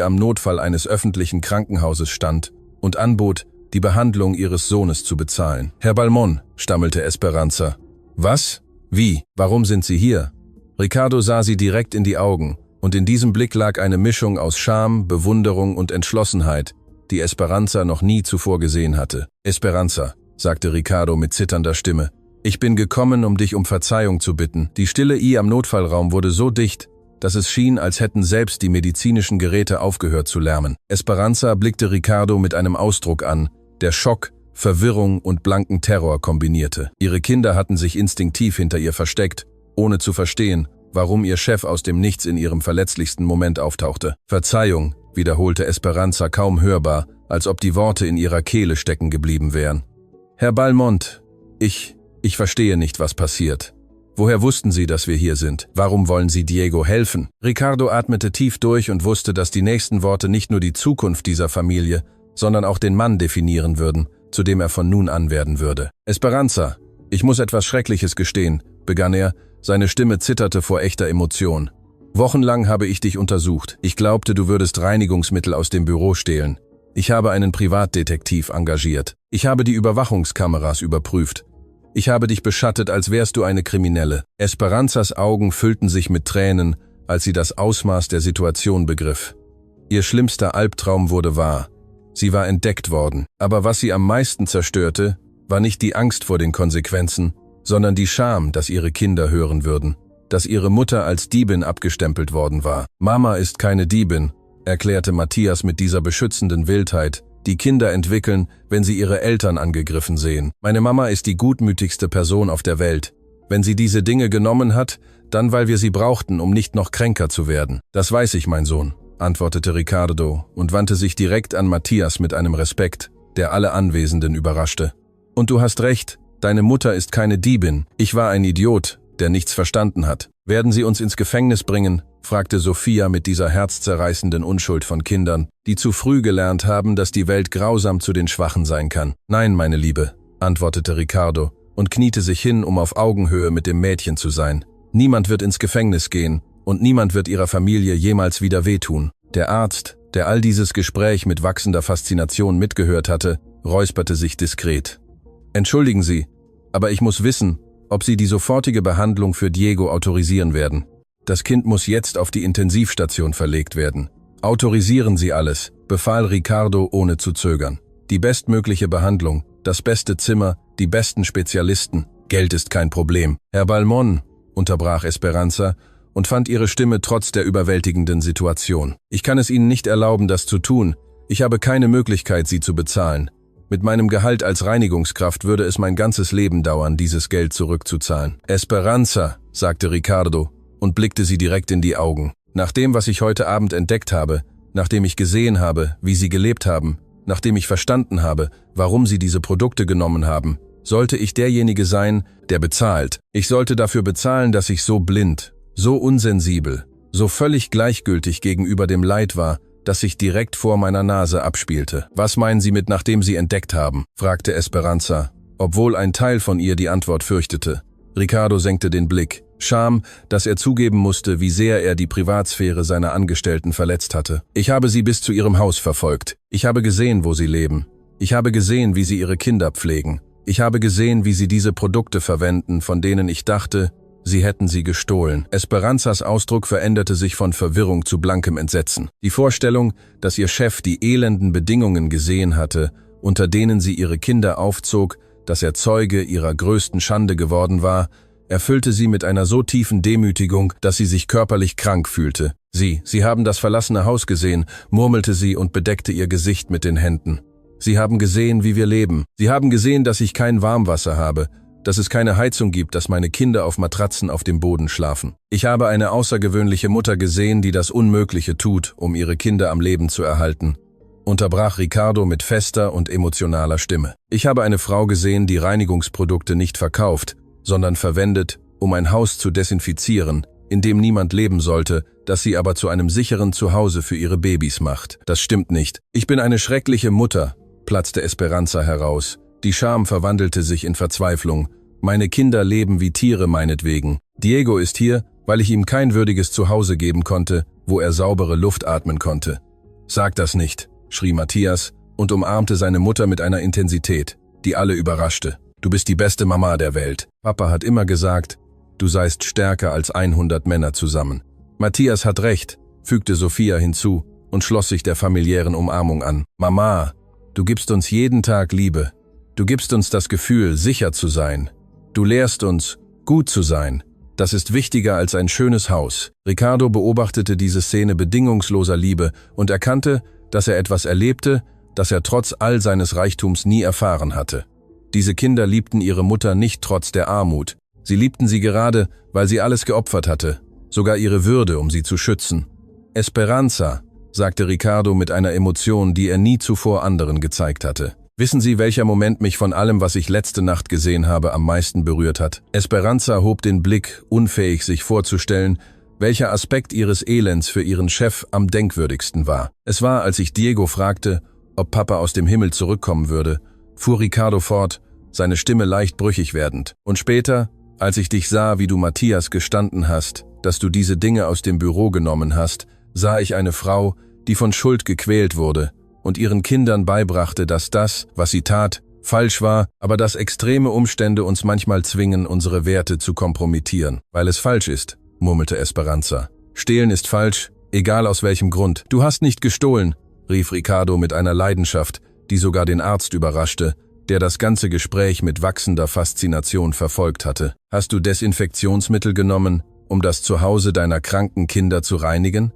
am Notfall eines öffentlichen Krankenhauses stand und anbot, die Behandlung ihres Sohnes zu bezahlen. »Herr Valmont«, stammelte Esperanza. »Was? Wie? Warum sind Sie hier?« Ricardo sah sie direkt in die Augen, Und in diesem Blick lag eine Mischung aus Scham, Bewunderung und Entschlossenheit, die Esperanza noch nie zuvor gesehen hatte. »Esperanza«, sagte Ricardo mit zitternder Stimme, »ich bin gekommen, um dich um Verzeihung zu bitten.« Die Stille am Notfallraum wurde so dicht, dass es schien, als hätten selbst die medizinischen Geräte aufgehört zu lärmen. Esperanza blickte Ricardo mit einem Ausdruck an, der Schock, Verwirrung und blanken Terror kombinierte. Ihre Kinder hatten sich instinktiv hinter ihr versteckt, ohne zu verstehen, warum ihr Chef aus dem Nichts in ihrem verletzlichsten Moment auftauchte. »Verzeihung«, wiederholte Esperanza kaum hörbar, als ob die Worte in ihrer Kehle stecken geblieben wären. »Herr Balmont, ich verstehe nicht, was passiert. Woher wussten Sie, dass wir hier sind? Warum wollen Sie Diego helfen?« Ricardo atmete tief durch und wusste, dass die nächsten Worte nicht nur die Zukunft dieser Familie, sondern auch den Mann definieren würden, zu dem er von nun an werden würde. »Esperanza, ich muss etwas Schreckliches gestehen«, begann er, seine Stimme zitterte vor echter Emotion. »Wochenlang habe ich dich untersucht. Ich glaubte, du würdest Reinigungsmittel aus dem Büro stehlen. Ich habe einen Privatdetektiv engagiert. Ich habe die Überwachungskameras überprüft. Ich habe dich beschattet, als wärst du eine Kriminelle.« Esperanzas Augen füllten sich mit Tränen, als sie das Ausmaß der Situation begriff. Ihr schlimmster Albtraum wurde wahr. Sie war entdeckt worden. Aber was sie am meisten zerstörte, war nicht die Angst vor den Konsequenzen, sondern die Scham, dass ihre Kinder hören würden, dass ihre Mutter als Diebin abgestempelt worden war. »Mama ist keine Diebin«, erklärte Matthias mit dieser beschützenden Wildheit, die Kinder entwickeln, wenn sie ihre Eltern angegriffen sehen. »Meine Mama ist die gutmütigste Person auf der Welt. Wenn sie diese Dinge genommen hat, dann weil wir sie brauchten, um nicht noch kränker zu werden.« »Das weiß ich, mein Sohn«, antwortete Ricardo und wandte sich direkt an Matthias mit einem Respekt, der alle Anwesenden überraschte. »Und du hast recht, deine Mutter ist keine Diebin. Ich war ein Idiot, der nichts verstanden hat. Werden Sie uns ins Gefängnis bringen?« fragte Sophia mit dieser herzzerreißenden Unschuld von Kindern, die zu früh gelernt haben, dass die Welt grausam zu den Schwachen sein kann. »Nein, meine Liebe«, antwortete Ricardo und kniete sich hin, um auf Augenhöhe mit dem Mädchen zu sein. »Niemand wird ins Gefängnis gehen und niemand wird ihrer Familie jemals wieder wehtun.« Der Arzt, der all dieses Gespräch mit wachsender Faszination mitgehört hatte, räusperte sich diskret. »Entschuldigen Sie, aber ich muss wissen, ob Sie die sofortige Behandlung für Diego autorisieren werden. Das Kind muss jetzt auf die Intensivstation verlegt werden. Autorisieren Sie alles«, befahl Ricardo ohne zu zögern. »Die bestmögliche Behandlung, das beste Zimmer, die besten Spezialisten. Geld ist kein Problem.« »Herr Balmont«, unterbrach Esperanza und fand ihre Stimme trotz der überwältigenden Situation. »Ich kann es Ihnen nicht erlauben, das zu tun. Ich habe keine Möglichkeit, Sie zu bezahlen. Mit meinem Gehalt als Reinigungskraft würde es mein ganzes Leben dauern, dieses Geld zurückzuzahlen.« »Esperanza«, sagte Ricardo und blickte sie direkt in die Augen. »Nach dem, was ich heute Abend entdeckt habe, nachdem ich gesehen habe, wie Sie gelebt haben, nachdem ich verstanden habe, warum Sie diese Produkte genommen haben, sollte ich derjenige sein, der bezahlt. Ich sollte dafür bezahlen, dass ich so blind, so unsensibel, so völlig gleichgültig gegenüber dem Leid war, das sich direkt vor meiner Nase abspielte.« »Was meinen Sie mit nachdem Sie entdeckt haben?«, fragte Esperanza, obwohl ein Teil von ihr die Antwort fürchtete. Ricardo senkte den Blick. Scham, dass er zugeben musste, wie sehr er die Privatsphäre seiner Angestellten verletzt hatte. »Ich habe sie bis zu ihrem Haus verfolgt. Ich habe gesehen, wo sie leben. Ich habe gesehen, wie sie ihre Kinder pflegen. Ich habe gesehen, wie sie diese Produkte verwenden, von denen ich dachte, sie hätten sie gestohlen.« Esperanzas Ausdruck veränderte sich von Verwirrung zu blankem Entsetzen. Die Vorstellung, dass ihr Chef die elenden Bedingungen gesehen hatte, unter denen sie ihre Kinder aufzog, dass er Zeuge ihrer größten Schande geworden war, erfüllte sie mit einer so tiefen Demütigung, dass sie sich körperlich krank fühlte. Sie haben das verlassene Haus gesehen«, murmelte sie und bedeckte ihr Gesicht mit den Händen. »Sie haben gesehen, wie wir leben. Sie haben gesehen, dass ich kein Warmwasser habe, dass es keine Heizung gibt, dass meine Kinder auf Matratzen auf dem Boden schlafen. Ich habe eine außergewöhnliche Mutter gesehen, die das Unmögliche tut, um ihre Kinder am Leben zu erhalten«, unterbrach Ricardo mit fester und emotionaler Stimme. »Ich habe eine Frau gesehen, die Reinigungsprodukte nicht verkauft, sondern verwendet, um ein Haus zu desinfizieren, in dem niemand leben sollte, das sie aber zu einem sicheren Zuhause für ihre Babys macht. Das stimmt nicht. Ich bin eine schreckliche Mutter«, platzte Esperanza heraus. Die Scham verwandelte sich in Verzweiflung. »Meine Kinder leben wie Tiere meinetwegen. Diego ist hier, weil ich ihm kein würdiges Zuhause geben konnte, wo er saubere Luft atmen konnte.« »Sag das nicht«, schrie Matthias und umarmte seine Mutter mit einer Intensität, die alle überraschte. »Du bist die beste Mama der Welt. Papa hat immer gesagt, du seist stärker als 100 Männer zusammen. Matthias hat recht. fügte Sophia hinzu und schloss sich der familiären Umarmung an. Mama, du gibst uns jeden Tag Liebe. Du gibst uns das Gefühl, sicher zu sein. Du lehrst uns, gut zu sein. Das ist wichtiger als ein schönes Haus. Ricardo beobachtete diese Szene bedingungsloser Liebe und erkannte, dass er etwas erlebte, das er trotz all seines Reichtums nie erfahren hatte. Diese Kinder liebten ihre Mutter nicht trotz der Armut. Sie liebten sie gerade, weil sie alles geopfert hatte, sogar ihre Würde, um sie zu schützen. Esperanza, sagte Ricardo mit einer Emotion, die er nie zuvor anderen gezeigt hatte. Wissen Sie, welcher Moment mich von allem, was ich letzte Nacht gesehen habe, am meisten berührt hat? Esperanza hob den Blick, unfähig sich vorzustellen, welcher Aspekt ihres Elends für ihren Chef am denkwürdigsten war. Es war, als ich Diego fragte, ob Papa aus dem Himmel zurückkommen würde, fuhr Ricardo fort, seine Stimme leicht brüchig werdend. Und später, als ich dich sah, wie du Matthias gestanden hast, dass du diese Dinge aus dem Büro genommen hast, sah ich eine Frau, die von Schuld gequält wurde und ihren Kindern beibrachte, dass das, was sie tat, falsch war, aber dass extreme Umstände uns manchmal zwingen, unsere Werte zu kompromittieren. Weil es falsch ist, murmelte Esperanza. Stehlen ist falsch, egal aus welchem Grund. Du hast nicht gestohlen, rief Ricardo mit einer Leidenschaft, die sogar den Arzt überraschte, der das ganze Gespräch mit wachsender Faszination verfolgt hatte. Hast du Desinfektionsmittel genommen, um das Zuhause deiner kranken Kinder zu reinigen?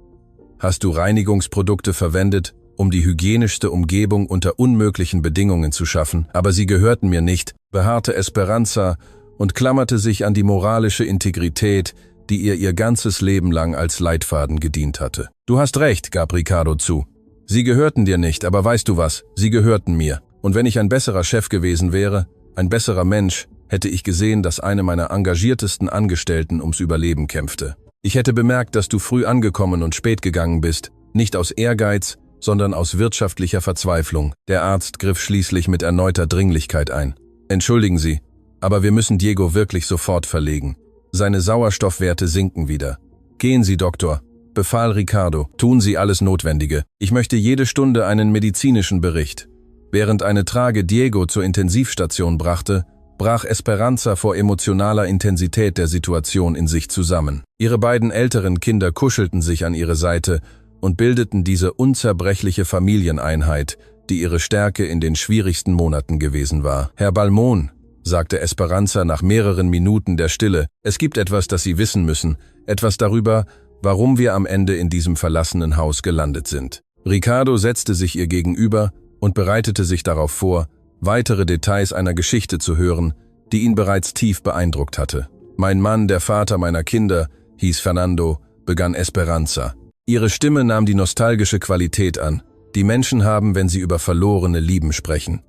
Hast du Reinigungsprodukte verwendet, um die hygienischste Umgebung unter unmöglichen Bedingungen zu schaffen? Aber sie gehörten mir nicht, beharrte Esperanza und klammerte sich an die moralische Integrität, die ihr ganzes Leben lang als Leitfaden gedient hatte. Du hast recht, gab Ricardo zu. Sie gehörten dir nicht, aber weißt du was, sie gehörten mir. Und wenn ich ein besserer Chef gewesen wäre, ein besserer Mensch, hätte ich gesehen, dass eine meiner engagiertesten Angestellten ums Überleben kämpfte. Ich hätte bemerkt, dass du früh angekommen und spät gegangen bist, nicht aus Ehrgeiz, sondern aus wirtschaftlicher Verzweiflung. Der Arzt griff schließlich mit erneuter Dringlichkeit ein. Entschuldigen Sie, aber wir müssen Diego wirklich sofort verlegen. Seine Sauerstoffwerte sinken wieder. Gehen Sie, Doktor, befahl Ricardo. Tun Sie alles Notwendige. Ich möchte jede Stunde einen medizinischen Bericht. Während eine Trage Diego zur Intensivstation brachte, brach Esperanza vor emotionaler Intensität der Situation in sich zusammen. Ihre beiden älteren Kinder kuschelten sich an ihre Seite und bildeten diese unzerbrechliche Familieneinheit, die ihre Stärke in den schwierigsten Monaten gewesen war. Herr Balmon, sagte Esperanza nach mehreren Minuten der Stille, es gibt etwas, das Sie wissen müssen, etwas darüber, warum wir am Ende in diesem verlassenen Haus gelandet sind. Ricardo setzte sich ihr gegenüber und bereitete sich darauf vor, weitere Details einer Geschichte zu hören, die ihn bereits tief beeindruckt hatte. Mein Mann, der Vater meiner Kinder, hieß Fernando, begann Esperanza. Ihre Stimme nahm die nostalgische Qualität an, die Menschen haben, wenn sie über verlorene Lieben sprechen.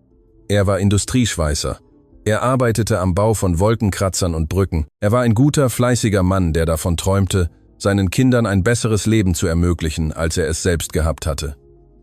Er war Industrieschweißer. Er arbeitete am Bau von Wolkenkratzern und Brücken. Er war ein guter, fleißiger Mann, der davon träumte, seinen Kindern ein besseres Leben zu ermöglichen, als er es selbst gehabt hatte.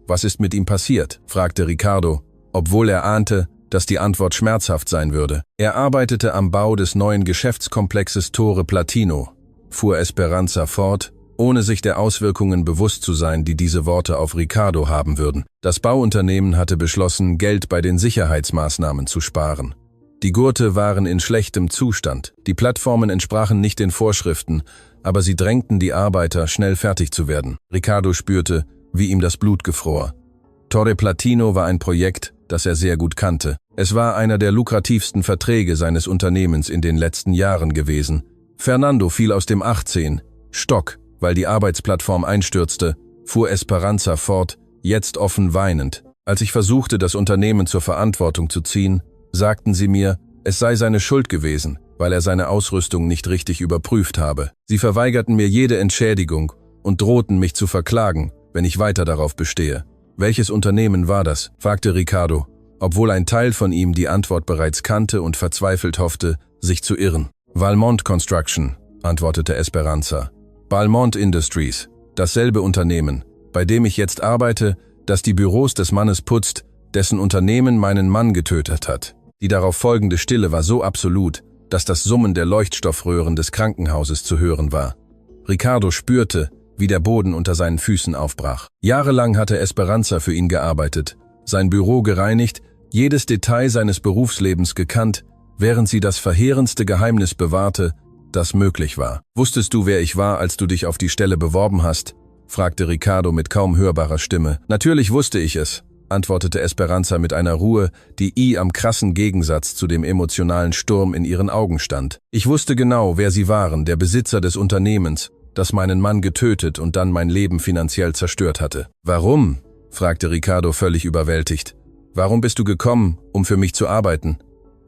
Was ist mit ihm passiert? Fragte Ricardo, obwohl er ahnte, dass die Antwort schmerzhaft sein würde. Er arbeitete am Bau des neuen Geschäftskomplexes Torre Platino, fuhr Esperanza fort, ohne sich der Auswirkungen bewusst zu sein, die diese Worte auf Ricardo haben würden. Das Bauunternehmen hatte beschlossen, Geld bei den Sicherheitsmaßnahmen zu sparen. Die Gurte waren in schlechtem Zustand. Die Plattformen entsprachen nicht den Vorschriften, aber sie drängten die Arbeiter, schnell fertig zu werden. Ricardo spürte, wie ihm das Blut gefror. Torre Platino war ein Projekt, das er sehr gut kannte. Es war einer der lukrativsten Verträge seines Unternehmens in den letzten Jahren gewesen. Fernando fiel aus dem 18. Stock, weil die Arbeitsplattform einstürzte, fuhr Esperanza fort, jetzt offen weinend. Als ich versuchte, das Unternehmen zur Verantwortung zu ziehen, sagten sie mir, es sei seine Schuld gewesen, weil er seine Ausrüstung nicht richtig überprüft habe. Sie verweigerten mir jede Entschädigung und drohten mich zu verklagen, wenn ich weiter darauf bestehe. Welches Unternehmen war das? Fragte Ricardo, obwohl ein Teil von ihm die Antwort bereits kannte und verzweifelt hoffte, sich zu irren. Valmont Construction, antwortete Esperanza. Balmont Industries, dasselbe Unternehmen, bei dem ich jetzt arbeite, das die Büros des Mannes putzt, dessen Unternehmen meinen Mann getötet hat. Die darauf folgende Stille war so absolut, dass das Summen der Leuchtstoffröhren des Krankenhauses zu hören war. Ricardo spürte, wie der Boden unter seinen Füßen aufbrach. Jahrelang hatte Esperanza für ihn gearbeitet, sein Büro gereinigt, jedes Detail seines Berufslebens gekannt, während sie das verheerendste Geheimnis bewahrte, das möglich war. Wusstest du, wer ich war, als du dich auf die Stelle beworben hast? fragte Ricardo mit kaum hörbarer Stimme. Natürlich wusste ich es, antwortete Esperanza mit einer Ruhe, die am krassen Gegensatz zu dem emotionalen Sturm in ihren Augen stand. Ich wusste genau, wer sie waren, der Besitzer des Unternehmens, das meinen Mann getötet und dann mein Leben finanziell zerstört hatte. Warum? Fragte Ricardo völlig überwältigt. Warum bist du gekommen, um für mich zu arbeiten?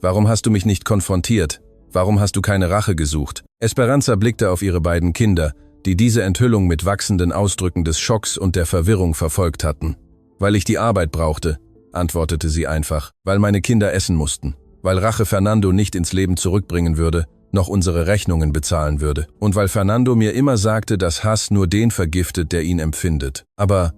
Warum hast du mich nicht konfrontiert? Warum hast du keine Rache gesucht? Esperanza blickte auf ihre beiden Kinder, die diese Enthüllung mit wachsenden Ausdrücken des Schocks und der Verwirrung verfolgt hatten. Weil ich die Arbeit brauchte, antwortete sie einfach, weil meine Kinder essen mussten, weil Rache Fernando nicht ins Leben zurückbringen würde, noch unsere Rechnungen bezahlen würde, und weil Fernando mir immer sagte, dass Hass nur den vergiftet, der ihn empfindet. Aber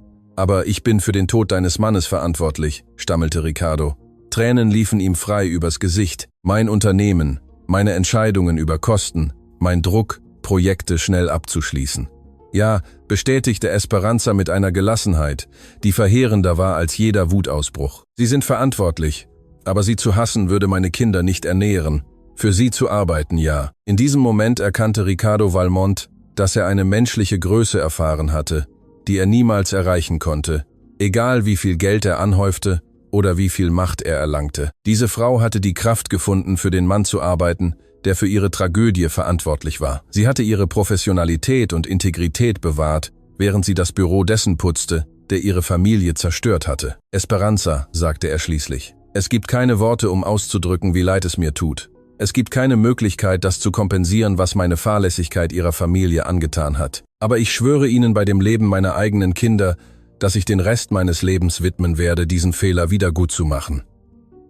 ich bin für den Tod deines Mannes verantwortlich, stammelte Ricardo. Tränen liefen ihm frei übers Gesicht. Mein Unternehmen, meine Entscheidungen über Kosten, mein Druck, Projekte schnell abzuschließen. Ja, bestätigte Esperanza mit einer Gelassenheit, die verheerender war als jeder Wutausbruch. Sie sind verantwortlich, aber sie zu hassen würde meine Kinder nicht ernähren. Für sie zu arbeiten, ja. In diesem Moment erkannte Ricardo Valmont, dass er eine menschliche Größe erfahren hatte, die er niemals erreichen konnte, egal wie viel Geld er anhäufte oder wie viel Macht er erlangte. Diese Frau hatte die Kraft gefunden, für den Mann zu arbeiten, der für ihre Tragödie verantwortlich war. Sie hatte ihre Professionalität und Integrität bewahrt, während sie das Büro dessen putzte, der ihre Familie zerstört hatte. Esperanza, sagte er schließlich. Es gibt keine Worte, um auszudrücken, wie leid es mir tut. Es gibt keine Möglichkeit, das zu kompensieren, was meine Fahrlässigkeit ihrer Familie angetan hat. Aber ich schwöre Ihnen bei dem Leben meiner eigenen Kinder, dass ich den Rest meines Lebens widmen werde, diesen Fehler wiedergutzumachen.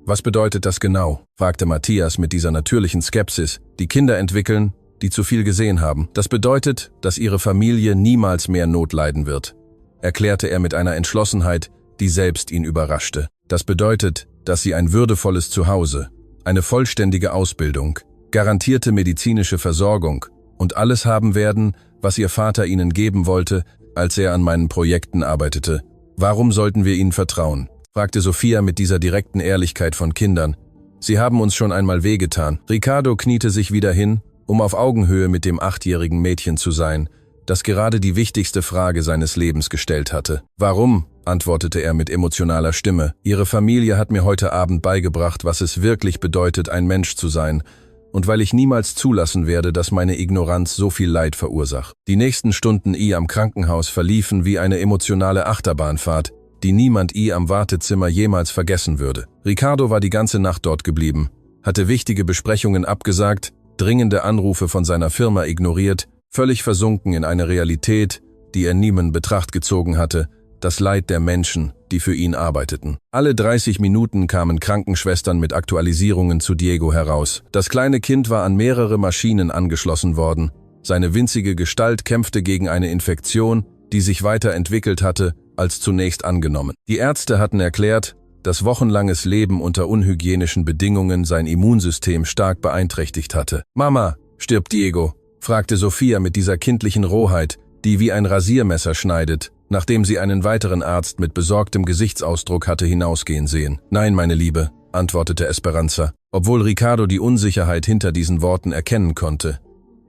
Was bedeutet das genau? Fragte Matthias mit dieser natürlichen Skepsis, die Kinder entwickeln, die zu viel gesehen haben. Das bedeutet, dass ihre Familie niemals mehr Not leiden wird, erklärte er mit einer Entschlossenheit, die selbst ihn überraschte. Das bedeutet, dass sie ein würdevolles Zuhause, eine vollständige Ausbildung, garantierte medizinische Versorgung und alles haben werden, was ihr Vater ihnen geben wollte, als er an meinen Projekten arbeitete. Warum sollten wir ihnen vertrauen? Fragte Sophia mit dieser direkten Ehrlichkeit von Kindern. Sie haben uns schon einmal wehgetan. Ricardo kniete sich wieder hin, um auf Augenhöhe mit dem 8-jährigen Mädchen zu sein, das gerade die wichtigste Frage seines Lebens gestellt hatte. Warum? Antwortete er mit emotionaler Stimme. Ihre Familie hat mir heute Abend beigebracht, was es wirklich bedeutet, ein Mensch zu sein, und weil ich niemals zulassen werde, dass meine Ignoranz so viel Leid verursacht. Die nächsten Stunden am Krankenhaus verliefen wie eine emotionale Achterbahnfahrt, die niemand am Wartezimmer jemals vergessen würde. Ricardo war die ganze Nacht dort geblieben, hatte wichtige Besprechungen abgesagt, dringende Anrufe von seiner Firma ignoriert, völlig versunken in eine Realität, die er nie in Betracht gezogen hatte, das Leid der Menschen, die für ihn arbeiteten. Alle 30 Minuten kamen Krankenschwestern mit Aktualisierungen zu Diego heraus. Das kleine Kind war an mehrere Maschinen angeschlossen worden. Seine winzige Gestalt kämpfte gegen eine Infektion, die sich weiterentwickelt hatte, als zunächst angenommen. Die Ärzte hatten erklärt, dass wochenlanges Leben unter unhygienischen Bedingungen sein Immunsystem stark beeinträchtigt hatte. »Mama, stirbt Diego?« fragte Sophia mit dieser kindlichen Rohheit, die wie ein Rasiermesser schneidet, nachdem sie einen weiteren Arzt mit besorgtem Gesichtsausdruck hatte hinausgehen sehen. »Nein, meine Liebe«, antwortete Esperanza, obwohl Ricardo die Unsicherheit hinter diesen Worten erkennen konnte.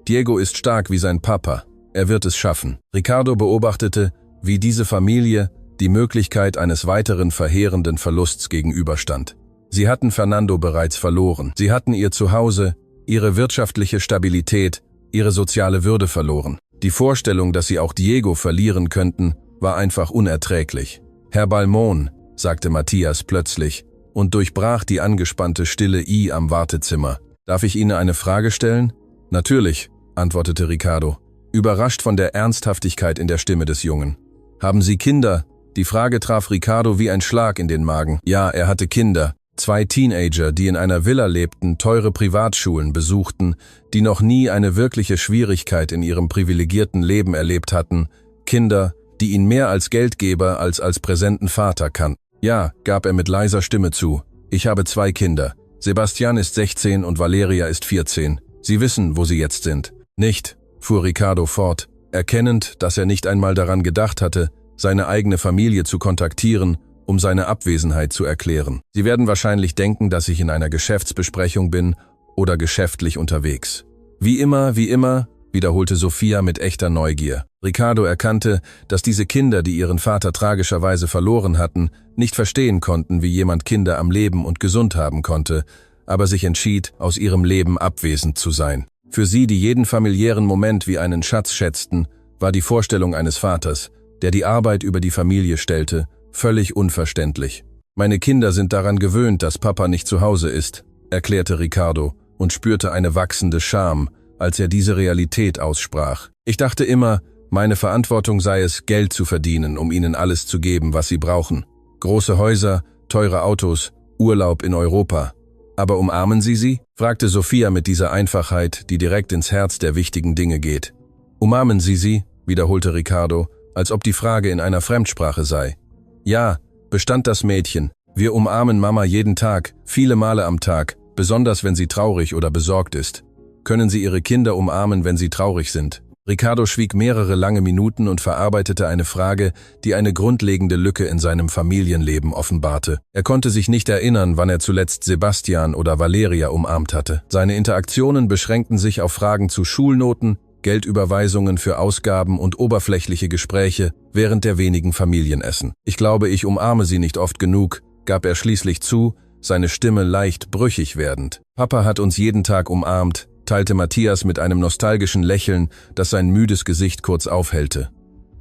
»Diego ist stark wie sein Papa. Er wird es schaffen.« Ricardo beobachtete, wie diese Familie die Möglichkeit eines weiteren verheerenden Verlusts gegenüberstand. Sie hatten Fernando bereits verloren. Sie hatten ihr Zuhause, ihre wirtschaftliche Stabilität, ihre soziale Würde verloren. Die Vorstellung, dass sie auch Diego verlieren könnten, war einfach unerträglich. »Herr Balmont«, sagte Matthias plötzlich und durchbrach die angespannte Stille am Wartezimmer. »Darf ich Ihnen eine Frage stellen?« »Natürlich«, antwortete Ricardo, überrascht von der Ernsthaftigkeit in der Stimme des Jungen. »Haben Sie Kinder?« Die Frage traf Ricardo wie ein Schlag in den Magen. Ja, er hatte Kinder. 2 Teenager, die in einer Villa lebten, teure Privatschulen besuchten, die noch nie eine wirkliche Schwierigkeit in ihrem privilegierten Leben erlebt hatten, Kinder, die ihn mehr als Geldgeber als präsenten Vater kannten. Ja, gab er mit leiser Stimme zu, ich habe 2 Kinder. Sebastian ist 16 und Valeria ist 14. Sie wissen, wo sie jetzt sind. Nicht, fuhr Ricardo fort, erkennend, dass er nicht einmal daran gedacht hatte, seine eigene Familie zu kontaktieren, um seine Abwesenheit zu erklären. Sie werden wahrscheinlich denken, dass ich in einer Geschäftsbesprechung bin oder geschäftlich unterwegs. Wie immer, wiederholte Sophia mit echter Neugier. Ricardo erkannte, dass diese Kinder, die ihren Vater tragischerweise verloren hatten, nicht verstehen konnten, wie jemand Kinder am Leben und gesund haben konnte, aber sich entschied, aus ihrem Leben abwesend zu sein. Für sie, die jeden familiären Moment wie einen Schatz schätzten, war die Vorstellung eines Vaters, der die Arbeit über die Familie stellte, völlig unverständlich. »Meine Kinder sind daran gewöhnt, dass Papa nicht zu Hause ist«, erklärte Ricardo und spürte eine wachsende Scham, als er diese Realität aussprach. »Ich dachte immer, meine Verantwortung sei es, Geld zu verdienen, um ihnen alles zu geben, was sie brauchen. Große Häuser, teure Autos, Urlaub in Europa. Aber umarmen Sie sie?« fragte Sophia mit dieser Einfachheit, die direkt ins Herz der wichtigen Dinge geht. »Umarmen Sie sie?«, wiederholte Ricardo, als ob die Frage in einer Fremdsprache sei. »Ja«, bestand das Mädchen. »Wir umarmen Mama jeden Tag, viele Male am Tag, besonders wenn sie traurig oder besorgt ist. Können Sie Ihre Kinder umarmen, wenn sie traurig sind?« Ricardo schwieg mehrere lange Minuten und verarbeitete eine Frage, die eine grundlegende Lücke in seinem Familienleben offenbarte. Er konnte sich nicht erinnern, wann er zuletzt Sebastian oder Valeria umarmt hatte. Seine Interaktionen beschränkten sich auf Fragen zu Schulnoten, Geldüberweisungen für Ausgaben und oberflächliche Gespräche während der wenigen Familienessen. »Ich glaube, ich umarme sie nicht oft genug«, gab er schließlich zu, seine Stimme leicht brüchig werdend. »Papa hat uns jeden Tag umarmt«, teilte Matthias mit einem nostalgischen Lächeln, das sein müdes Gesicht kurz aufhellte.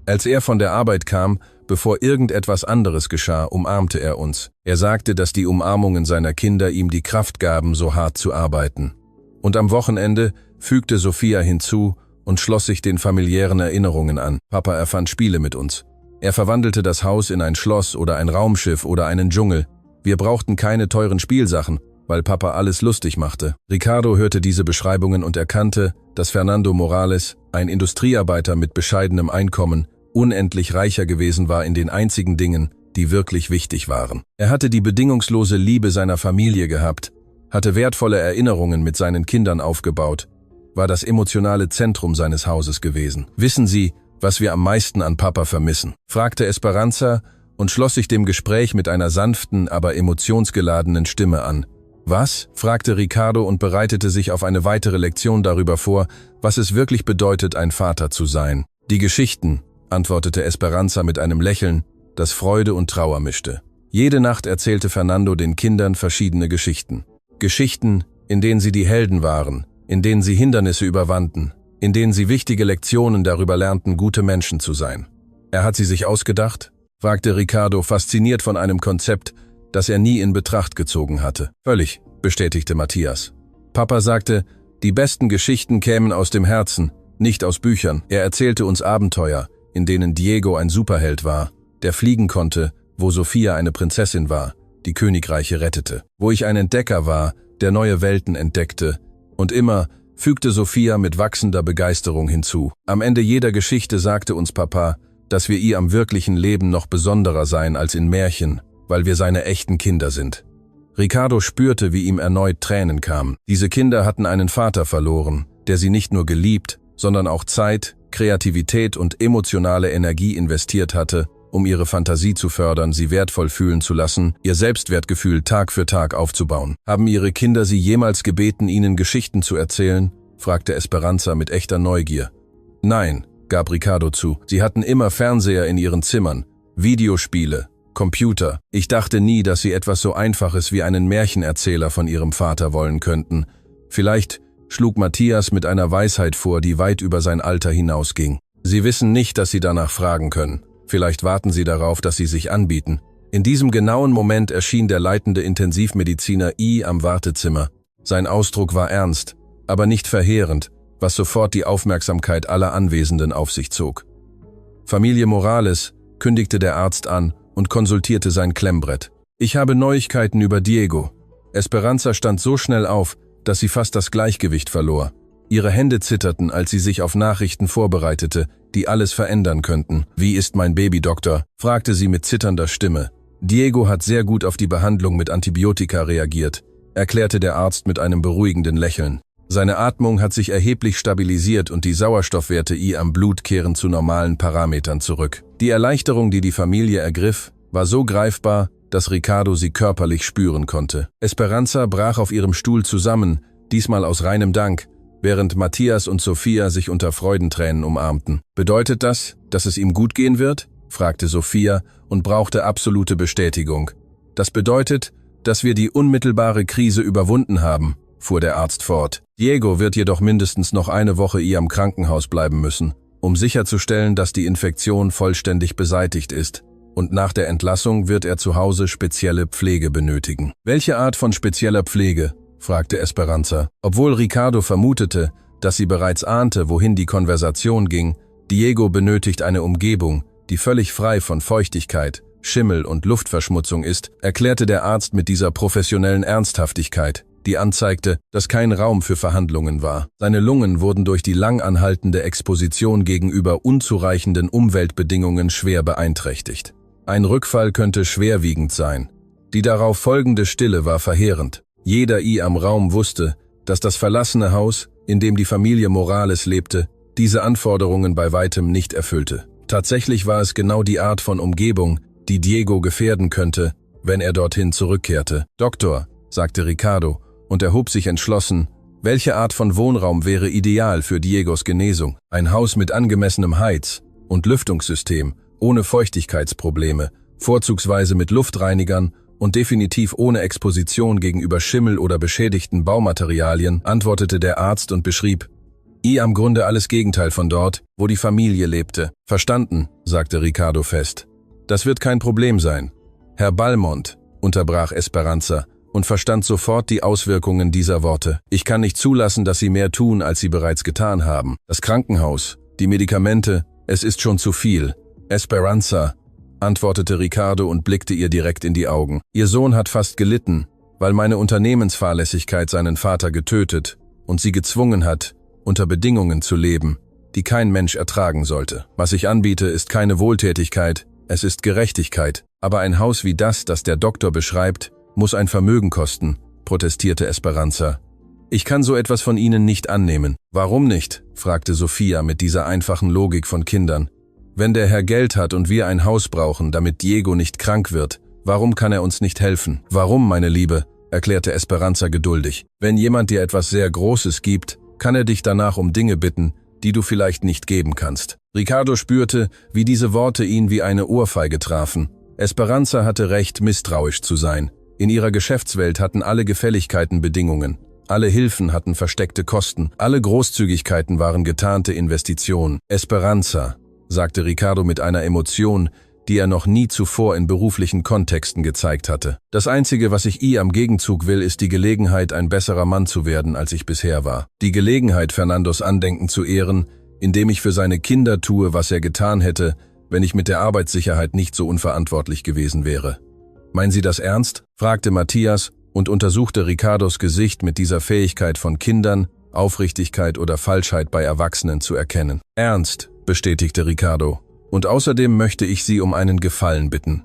Als er von der Arbeit kam, bevor irgendetwas anderes geschah, umarmte er uns. Er sagte, dass die Umarmungen seiner Kinder ihm die Kraft gaben, so hart zu arbeiten. Und am Wochenende, fügte Sophia hinzu und schloss sich den familiären Erinnerungen an. Papa erfand Spiele mit uns. Er verwandelte das Haus in ein Schloss oder ein Raumschiff oder einen Dschungel. Wir brauchten keine teuren Spielsachen, weil Papa alles lustig machte. Ricardo hörte diese Beschreibungen und erkannte, dass Fernando Morales, ein Industriearbeiter mit bescheidenem Einkommen, unendlich reicher gewesen war in den einzigen Dingen, die wirklich wichtig waren. Er hatte die bedingungslose Liebe seiner Familie gehabt, hatte wertvolle Erinnerungen mit seinen Kindern aufgebaut, war das emotionale Zentrum seines Hauses gewesen. »Wissen Sie, was wir am meisten an Papa vermissen?«, fragte Esperanza und schloss sich dem Gespräch mit einer sanften, aber emotionsgeladenen Stimme an. »Was?«, fragte Ricardo und bereitete sich auf eine weitere Lektion darüber vor, was es wirklich bedeutet, ein Vater zu sein. »Die Geschichten«, antwortete Esperanza mit einem Lächeln, das Freude und Trauer mischte. Jede Nacht erzählte Fernando den Kindern verschiedene Geschichten. Geschichten, in denen sie die Helden waren, in denen sie Hindernisse überwanden, in denen sie wichtige Lektionen darüber lernten, gute Menschen zu sein. »Er hat sie sich ausgedacht?«, fragte Ricardo, fasziniert von einem Konzept, das er nie in Betracht gezogen hatte. »Völlig«, bestätigte Matthias. »Papa sagte, die besten Geschichten kämen aus dem Herzen, nicht aus Büchern. Er erzählte uns Abenteuer, in denen Diego ein Superheld war, der fliegen konnte, wo Sophia eine Prinzessin war, die Königreiche rettete. Wo ich ein Entdecker war, der neue Welten entdeckte. Und immer«, fügte Sophia mit wachsender Begeisterung hinzu. »Am Ende jeder Geschichte sagte uns Papa, dass wir ihr am wirklichen Leben noch besonderer seien als in Märchen, weil wir seine echten Kinder sind.« Ricardo spürte, wie ihm erneut Tränen kamen. Diese Kinder hatten einen Vater verloren, der sie nicht nur geliebt, sondern auch Zeit, Kreativität und emotionale Energie investiert hatte, um ihre Fantasie zu fördern, sie wertvoll fühlen zu lassen, ihr Selbstwertgefühl Tag für Tag aufzubauen. »Haben Ihre Kinder Sie jemals gebeten, ihnen Geschichten zu erzählen?«, fragte Esperanza mit echter Neugier. »Nein«, gab Ricardo zu. »Sie hatten immer Fernseher in ihren Zimmern, Videospiele, Computer. Ich dachte nie, dass sie etwas so Einfaches wie einen Märchenerzähler von ihrem Vater wollen könnten. Vielleicht«, schlug Matthias mit einer Weisheit vor, die weit über sein Alter hinausging. »Sie wissen nicht, dass Sie danach fragen können. Vielleicht warten Sie darauf, dass Sie sich anbieten.« In diesem genauen Moment erschien der leitende Intensivmediziner I am Wartezimmer. Sein Ausdruck war ernst, aber nicht verheerend, was sofort die Aufmerksamkeit aller Anwesenden auf sich zog. »Familie Morales«, kündigte der Arzt an und konsultierte sein Klemmbrett. »Ich habe Neuigkeiten über Diego.« Esperanza stand so schnell auf, dass sie fast das Gleichgewicht verlor. Ihre Hände zitterten, als sie sich auf Nachrichten vorbereitete, die alles verändern könnten. »Wie ist mein Baby, Doktor?«, fragte sie mit zitternder Stimme. »Diego hat sehr gut auf die Behandlung mit Antibiotika reagiert«, erklärte der Arzt mit einem beruhigenden Lächeln. »Seine Atmung hat sich erheblich stabilisiert und die Sauerstoffwerte am Blut kehren zu normalen Parametern zurück.« Die Erleichterung, die die Familie ergriff, war so greifbar, dass Ricardo sie körperlich spüren konnte. Esperanza brach auf ihrem Stuhl zusammen, diesmal aus reinem Dank, während Matthias und Sophia sich unter Freudentränen umarmten. »Bedeutet das, dass es ihm gut gehen wird?« fragte Sophia und brauchte absolute Bestätigung. »Das bedeutet, dass wir die unmittelbare Krise überwunden haben«, fuhr der Arzt fort. »Diego wird jedoch mindestens noch eine Woche im Krankenhaus bleiben müssen, um sicherzustellen, dass die Infektion vollständig beseitigt ist. Und nach der Entlassung wird er zu Hause spezielle Pflege benötigen.« »Welche Art von spezieller Pflege?« fragte Esperanza. Obwohl Ricardo vermutete, dass sie bereits ahnte, wohin die Konversation ging, Diego benötigt eine Umgebung, die völlig frei von Feuchtigkeit, Schimmel und Luftverschmutzung ist, erklärte der Arzt mit dieser professionellen Ernsthaftigkeit, die anzeigte, dass kein Raum für Verhandlungen war. Seine Lungen wurden durch die lang anhaltende Exposition gegenüber unzureichenden Umweltbedingungen schwer beeinträchtigt. Ein Rückfall könnte schwerwiegend sein. Die darauf folgende Stille war verheerend. Jeder am Raum wusste, dass das verlassene Haus, in dem die Familie Morales lebte, diese Anforderungen bei weitem nicht erfüllte. Tatsächlich war es genau die Art von Umgebung, die Diego gefährden könnte, wenn er dorthin zurückkehrte. »Doktor«, sagte Ricardo und erhob sich entschlossen, welche Art von Wohnraum wäre ideal für Diegos Genesung? Ein Haus mit angemessenem Heiz- und Lüftungssystem, ohne Feuchtigkeitsprobleme, vorzugsweise mit Luftreinigern und definitiv ohne Exposition gegenüber Schimmel oder beschädigten Baumaterialien, antwortete der Arzt und beschrieb, am Grunde alles Gegenteil von dort, wo die Familie lebte. »Verstanden«, sagte Ricardo fest. »Das wird kein Problem sein.« »Herr Balmont«, unterbrach Esperanza und verstand sofort die Auswirkungen dieser Worte. »Ich kann nicht zulassen, dass Sie mehr tun, als Sie bereits getan haben. Das Krankenhaus, die Medikamente, es ist schon zu viel.« »Esperanza«, antwortete Ricardo und blickte ihr direkt in die Augen. »Ihr Sohn hat fast gelitten, weil meine Unternehmensfahrlässigkeit seinen Vater getötet und sie gezwungen hat, unter Bedingungen zu leben, die kein Mensch ertragen sollte. Was ich anbiete, ist keine Wohltätigkeit, es ist Gerechtigkeit. Aber ein Haus wie das der Doktor beschreibt, muss ein Vermögen kosten«, protestierte Esperanza. »Ich kann so etwas von Ihnen nicht annehmen.« »Warum nicht?«, fragte Sophia mit dieser einfachen Logik von Kindern. »Wenn der Herr Geld hat und wir ein Haus brauchen, damit Diego nicht krank wird, warum kann er uns nicht helfen?« »Warum, meine Liebe?«, erklärte Esperanza geduldig. »Wenn jemand dir etwas sehr Großes gibt, kann er dich danach um Dinge bitten, die du vielleicht nicht geben kannst.« Ricardo spürte, wie diese Worte ihn wie eine Ohrfeige trafen. Esperanza hatte recht, misstrauisch zu sein. In ihrer Geschäftswelt hatten alle Gefälligkeiten Bedingungen. Alle Hilfen hatten versteckte Kosten. Alle Großzügigkeiten waren getarnte Investitionen. »Esperanza«, sagte Ricardo mit einer Emotion, die er noch nie zuvor in beruflichen Kontexten gezeigt hatte. »Das Einzige, was ich am Gegenzug will, ist die Gelegenheit, ein besserer Mann zu werden, als ich bisher war. Die Gelegenheit, Fernandos Andenken zu ehren, indem ich für seine Kinder tue, was er getan hätte, wenn ich mit der Arbeitssicherheit nicht so unverantwortlich gewesen wäre.« »Meinen Sie das ernst?«, fragte Matthias und untersuchte Ricardos Gesicht mit dieser Fähigkeit von Kindern, Aufrichtigkeit oder Falschheit bei Erwachsenen zu erkennen. »Ernst«, bestätigte Ricardo. »Und außerdem möchte ich Sie um einen Gefallen bitten.«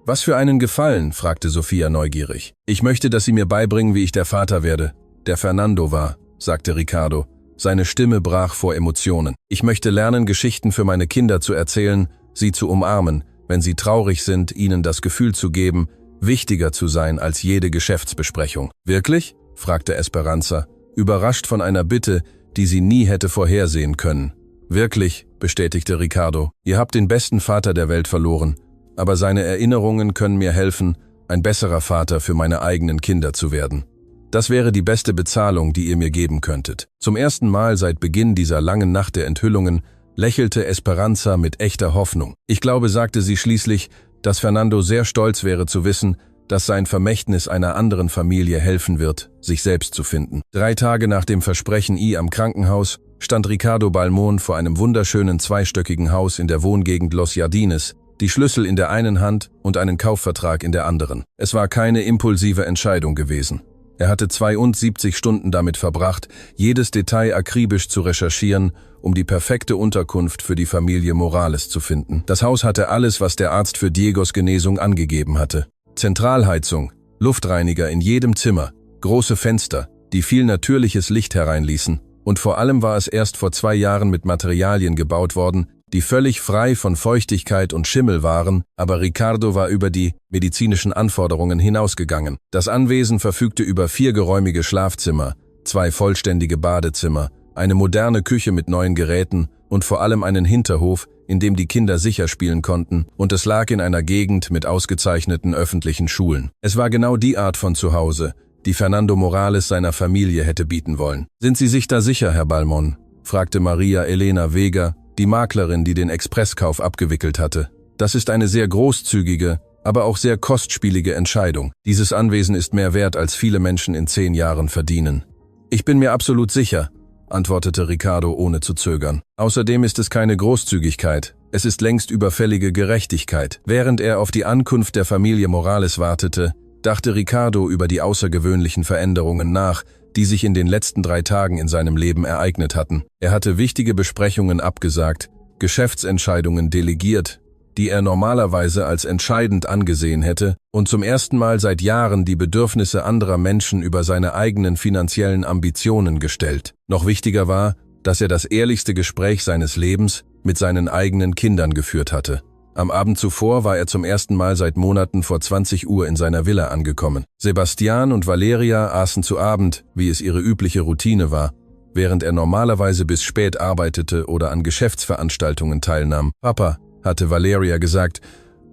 »Was für einen Gefallen?«, fragte Sophia neugierig. »Ich möchte, dass Sie mir beibringen, wie ich der Vater werde, der Fernando war«, sagte Ricardo. Seine Stimme brach vor Emotionen. »Ich möchte lernen, Geschichten für meine Kinder zu erzählen, sie zu umarmen, wenn sie traurig sind, ihnen das Gefühl zu geben, wichtiger zu sein als jede Geschäftsbesprechung.« »Wirklich?«, fragte Esperanza, überrascht von einer Bitte, die sie nie hätte vorhersehen können. »Wirklich«, bestätigte Ricardo. »Ihr habt den besten Vater der Welt verloren, aber seine Erinnerungen können mir helfen, ein besserer Vater für meine eigenen Kinder zu werden. Das wäre die beste Bezahlung, die ihr mir geben könntet.« Zum ersten Mal seit Beginn dieser langen Nacht der Enthüllungen lächelte Esperanza mit echter Hoffnung. »Ich glaube«, sagte sie schließlich, »dass Fernando sehr stolz wäre zu wissen, dass sein Vermächtnis einer anderen Familie helfen wird, sich selbst zu finden.« 3 Tage nach dem Versprechen am Krankenhaus stand Ricardo Balmont vor einem wunderschönen zweistöckigen Haus in der Wohngegend Los Jardines, die Schlüssel in der einen Hand und einen Kaufvertrag in der anderen. Es war keine impulsive Entscheidung gewesen. Er hatte 72 Stunden damit verbracht, jedes Detail akribisch zu recherchieren, um die perfekte Unterkunft für die Familie Morales zu finden. Das Haus hatte alles, was der Arzt für Diegos Genesung angegeben hatte. Zentralheizung, Luftreiniger in jedem Zimmer, große Fenster, die viel natürliches Licht hereinließen. Und vor allem war es erst vor 2 Jahren mit Materialien gebaut worden, die völlig frei von Feuchtigkeit und Schimmel waren, aber Ricardo war über die medizinischen Anforderungen hinausgegangen. Das Anwesen verfügte über 4 geräumige Schlafzimmer, 2 vollständige Badezimmer eine moderne Küche mit neuen Geräten und vor allem einen Hinterhof, in dem die Kinder sicher spielen konnten, und es lag in einer Gegend mit ausgezeichneten öffentlichen Schulen. Es war genau die Art von Zuhause, die Fernando Morales seiner Familie hätte bieten wollen. »Sind Sie sich da sicher, Herr Balmon?« fragte Maria Elena Vega, die Maklerin, die den Expresskauf abgewickelt hatte. »Das ist eine sehr großzügige, aber auch sehr kostspielige Entscheidung. Dieses Anwesen ist mehr wert, als viele Menschen in 10 Jahren verdienen.« »Ich bin mir absolut sicher«, antwortete Ricardo ohne zu zögern. »Außerdem ist es keine Großzügigkeit, es ist längst überfällige Gerechtigkeit.« Während er auf die Ankunft der Familie Morales wartete, dachte Ricardo über die außergewöhnlichen Veränderungen nach, die sich in den letzten 3 Tagen in seinem Leben ereignet hatten. Er hatte wichtige Besprechungen abgesagt, Geschäftsentscheidungen delegiert, die er normalerweise als entscheidend angesehen hätte, und zum ersten Mal seit Jahren die Bedürfnisse anderer Menschen über seine eigenen finanziellen Ambitionen gestellt. Noch wichtiger war, dass er das ehrlichste Gespräch seines Lebens mit seinen eigenen Kindern geführt hatte. Am Abend zuvor war er zum ersten Mal seit Monaten vor 20 Uhr in seiner Villa angekommen. Sebastian und Valeria aßen zu Abend, wie es ihre übliche Routine war, während er normalerweise bis spät arbeitete oder an Geschäftsveranstaltungen teilnahm. »Papa«, hatte Valeria gesagt,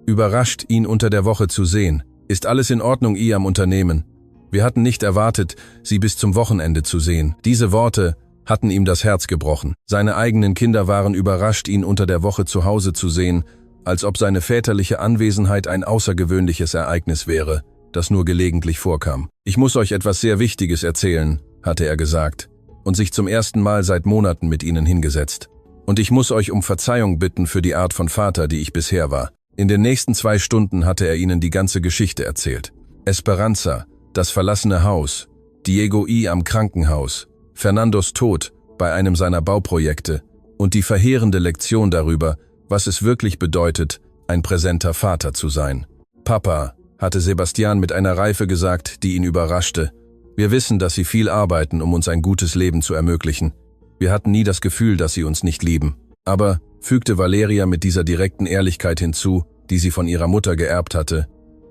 »überrascht, ihn unter der Woche zu sehen. Ist alles in Ordnung hier am Unternehmen? Wir hatten nicht erwartet, Sie bis zum Wochenende zu sehen.« Diese Worte hatten ihm das Herz gebrochen. Seine eigenen Kinder waren überrascht, ihn unter der Woche zu Hause zu sehen, als ob seine väterliche Anwesenheit ein außergewöhnliches Ereignis wäre, das nur gelegentlich vorkam. »Ich muss euch etwas sehr Wichtiges erzählen«, hatte er gesagt, und sich zum ersten Mal seit Monaten mit ihnen hingesetzt. »Und ich muss euch um Verzeihung bitten für die Art von Vater, die ich bisher war.« In den nächsten 2 Stunden hatte er ihnen die ganze Geschichte erzählt. Esperanza, das verlassene Haus, Diego I. am Krankenhaus, Fernandos Tod bei einem seiner Bauprojekte und die verheerende Lektion darüber, was es wirklich bedeutet, ein präsenter Vater zu sein. »Papa«, hatte Sebastian mit einer Reife gesagt, die ihn überraschte, »wir wissen, dass Sie viel arbeiten, um uns ein gutes Leben zu ermöglichen. Wir hatten nie das Gefühl, dass Sie uns nicht lieben. Aber«, fügte Valeria mit dieser direkten Ehrlichkeit hinzu, die sie von ihrer Mutter geerbt hatte,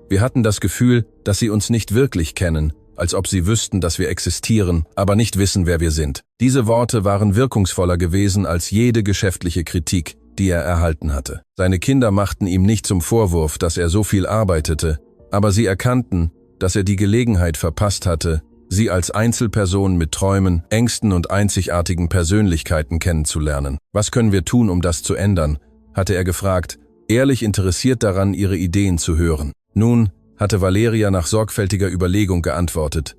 »wir hatten das Gefühl, dass Sie uns nicht wirklich kennen, als ob Sie wüssten, dass wir existieren, aber nicht wissen, wer wir sind.« Diese Worte waren wirkungsvoller gewesen als jede geschäftliche Kritik, die er erhalten hatte. Seine Kinder machten ihm nicht zum Vorwurf, dass er so viel arbeitete, aber sie erkannten, dass er die Gelegenheit verpasst hatte, sie als Einzelperson mit Träumen, Ängsten und einzigartigen Persönlichkeiten kennenzulernen. »Was können wir tun, um das zu ändern?«, hatte er gefragt, ehrlich interessiert daran, ihre Ideen zu hören. »Nun«, hatte Valeria nach sorgfältiger Überlegung geantwortet,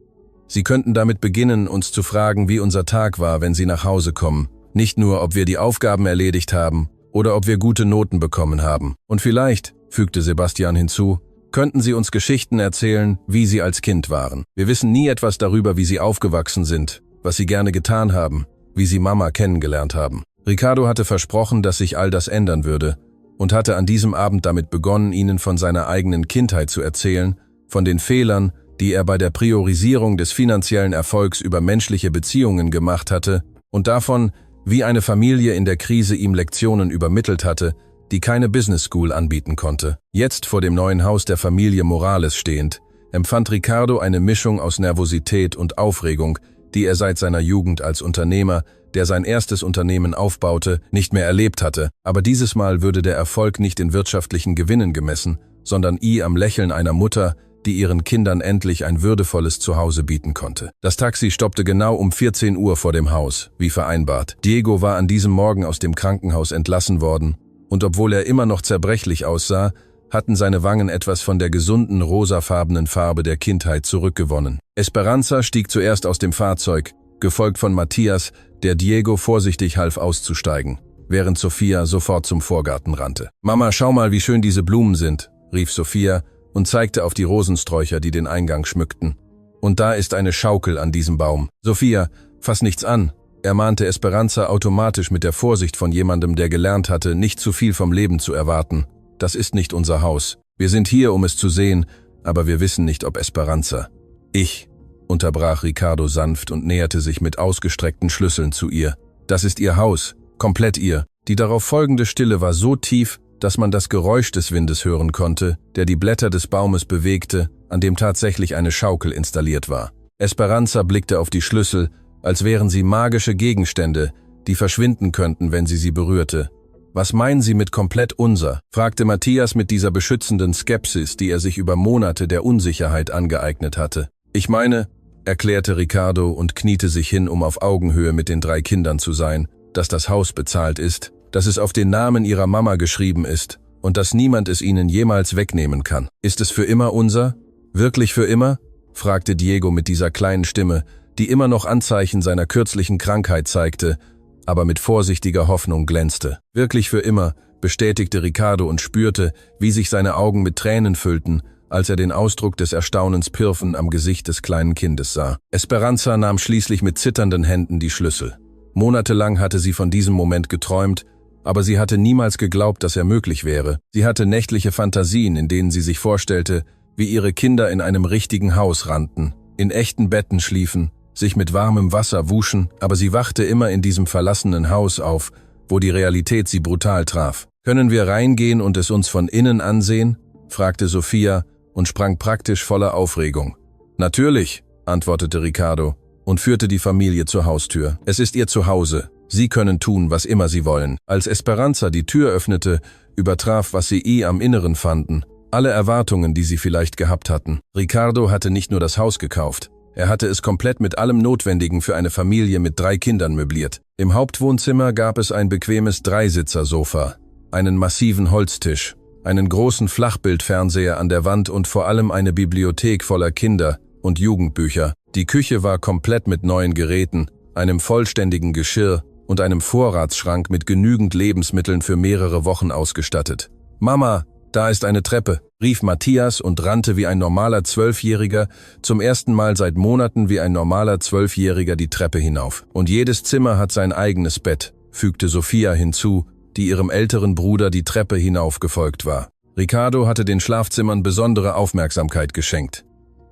»Sie könnten damit beginnen, uns zu fragen, wie unser Tag war, wenn Sie nach Hause kommen. Nicht nur, ob wir die Aufgaben erledigt haben oder ob wir gute Noten bekommen haben. Und vielleicht«, fügte Sebastian hinzu, »könnten Sie uns Geschichten erzählen, wie Sie als Kind waren. Wir wissen nie etwas darüber, wie Sie aufgewachsen sind, was Sie gerne getan haben, wie Sie Mama kennengelernt haben.« Ricardo hatte versprochen, dass sich all das ändern würde und hatte an diesem Abend damit begonnen, ihnen von seiner eigenen Kindheit zu erzählen, von den Fehlern, die er bei der Priorisierung des finanziellen Erfolgs über menschliche Beziehungen gemacht hatte und davon, wie eine Familie in der Krise ihm Lektionen übermittelt hatte, die keine Business School anbieten konnte. Jetzt vor dem neuen Haus der Familie Morales stehend, empfand Ricardo eine Mischung aus Nervosität und Aufregung, die er seit seiner Jugend als Unternehmer, der sein erstes Unternehmen aufbaute, nicht mehr erlebt hatte. Aber dieses Mal würde der Erfolg nicht in wirtschaftlichen Gewinnen gemessen, sondern am Lächeln einer Mutter, die ihren Kindern endlich ein würdevolles Zuhause bieten konnte. Das Taxi stoppte genau um 14 Uhr vor dem Haus, wie vereinbart. Diego war an diesem Morgen aus dem Krankenhaus entlassen worden, und obwohl er immer noch zerbrechlich aussah, hatten seine Wangen etwas von der gesunden rosafarbenen Farbe der Kindheit zurückgewonnen. Esperanza stieg zuerst aus dem Fahrzeug, gefolgt von Matthias, der Diego vorsichtig half auszusteigen, während Sophia sofort zum Vorgarten rannte. »Mama, schau mal, wie schön diese Blumen sind«, rief Sophia und zeigte auf die Rosensträucher, die den Eingang schmückten. »Und da ist eine Schaukel an diesem Baum. Sophia, fass nichts an«, ermahnte Esperanza automatisch mit der Vorsicht von jemandem, der gelernt hatte, nicht zu viel vom Leben zu erwarten. »Das ist nicht unser Haus. Wir sind hier, um es zu sehen, aber wir wissen nicht, ob Esperanza.« »Ich«, unterbrach Ricardo sanft und näherte sich mit ausgestreckten Schlüsseln zu ihr. »Das ist ihr Haus, komplett ihr.« Die darauf folgende Stille war so tief, dass man das Geräusch des Windes hören konnte, der die Blätter des Baumes bewegte, an dem tatsächlich eine Schaukel installiert war. Esperanza blickte auf die Schlüssel, als wären sie magische Gegenstände, die verschwinden könnten, wenn sie berührte. »Was meinen Sie mit komplett unser?« fragte Matthias mit dieser beschützenden Skepsis, die er sich über Monate der Unsicherheit angeeignet hatte. »Ich meine«, erklärte Ricardo und kniete sich hin, um auf Augenhöhe mit den 3 Kindern zu sein, »dass das Haus bezahlt ist, dass es auf den Namen ihrer Mama geschrieben ist und dass niemand es ihnen jemals wegnehmen kann. Ist es für immer unser? Wirklich für immer?« fragte Diego mit dieser kleinen Stimme, die immer noch Anzeichen seiner kürzlichen Krankheit zeigte, aber mit vorsichtiger Hoffnung glänzte. »Wirklich für immer«, bestätigte Ricardo und spürte, wie sich seine Augen mit Tränen füllten, als er den Ausdruck des Erstaunens Pirfen am Gesicht des kleinen Kindes sah. Esperanza nahm schließlich mit zitternden Händen die Schlüssel. Monatelang hatte sie von diesem Moment geträumt, aber sie hatte niemals geglaubt, dass er möglich wäre. Sie hatte nächtliche Fantasien, in denen sie sich vorstellte, wie ihre Kinder in einem richtigen Haus rannten, in echten Betten schliefen, sich mit warmem Wasser wuschen, aber sie wachte immer in diesem verlassenen Haus auf, wo die Realität sie brutal traf. »Können wir reingehen und es uns von innen ansehen?« fragte Sophia und sprang praktisch voller Aufregung. »Natürlich«, antwortete Ricardo und führte die Familie zur Haustür. »Es ist ihr Zuhause. Sie können tun, was immer sie wollen.« Als Esperanza die Tür öffnete, übertraf, was sie am Inneren fanden, alle Erwartungen, die sie vielleicht gehabt hatten. Ricardo hatte nicht nur das Haus gekauft. Er hatte es komplett mit allem Notwendigen für eine Familie mit 3 Kindern möbliert. Im Hauptwohnzimmer gab es ein bequemes Dreisitzer-Sofa, einen massiven Holztisch, einen großen Flachbildfernseher an der Wand und vor allem eine Bibliothek voller Kinder- und Jugendbücher. Die Küche war komplett mit neuen Geräten, einem vollständigen Geschirr und einem Vorratsschrank mit genügend Lebensmitteln für mehrere Wochen ausgestattet. »Mama, da ist eine Treppe«, rief Matthias und rannte wie ein normaler 12-Jähriger, zum ersten Mal seit Monaten wie ein normaler 12-Jähriger die Treppe hinauf. »Und jedes Zimmer hat sein eigenes Bett«, fügte Sophia hinzu, die ihrem älteren Bruder die Treppe hinauf gefolgt war. Ricardo hatte den Schlafzimmern besondere Aufmerksamkeit geschenkt.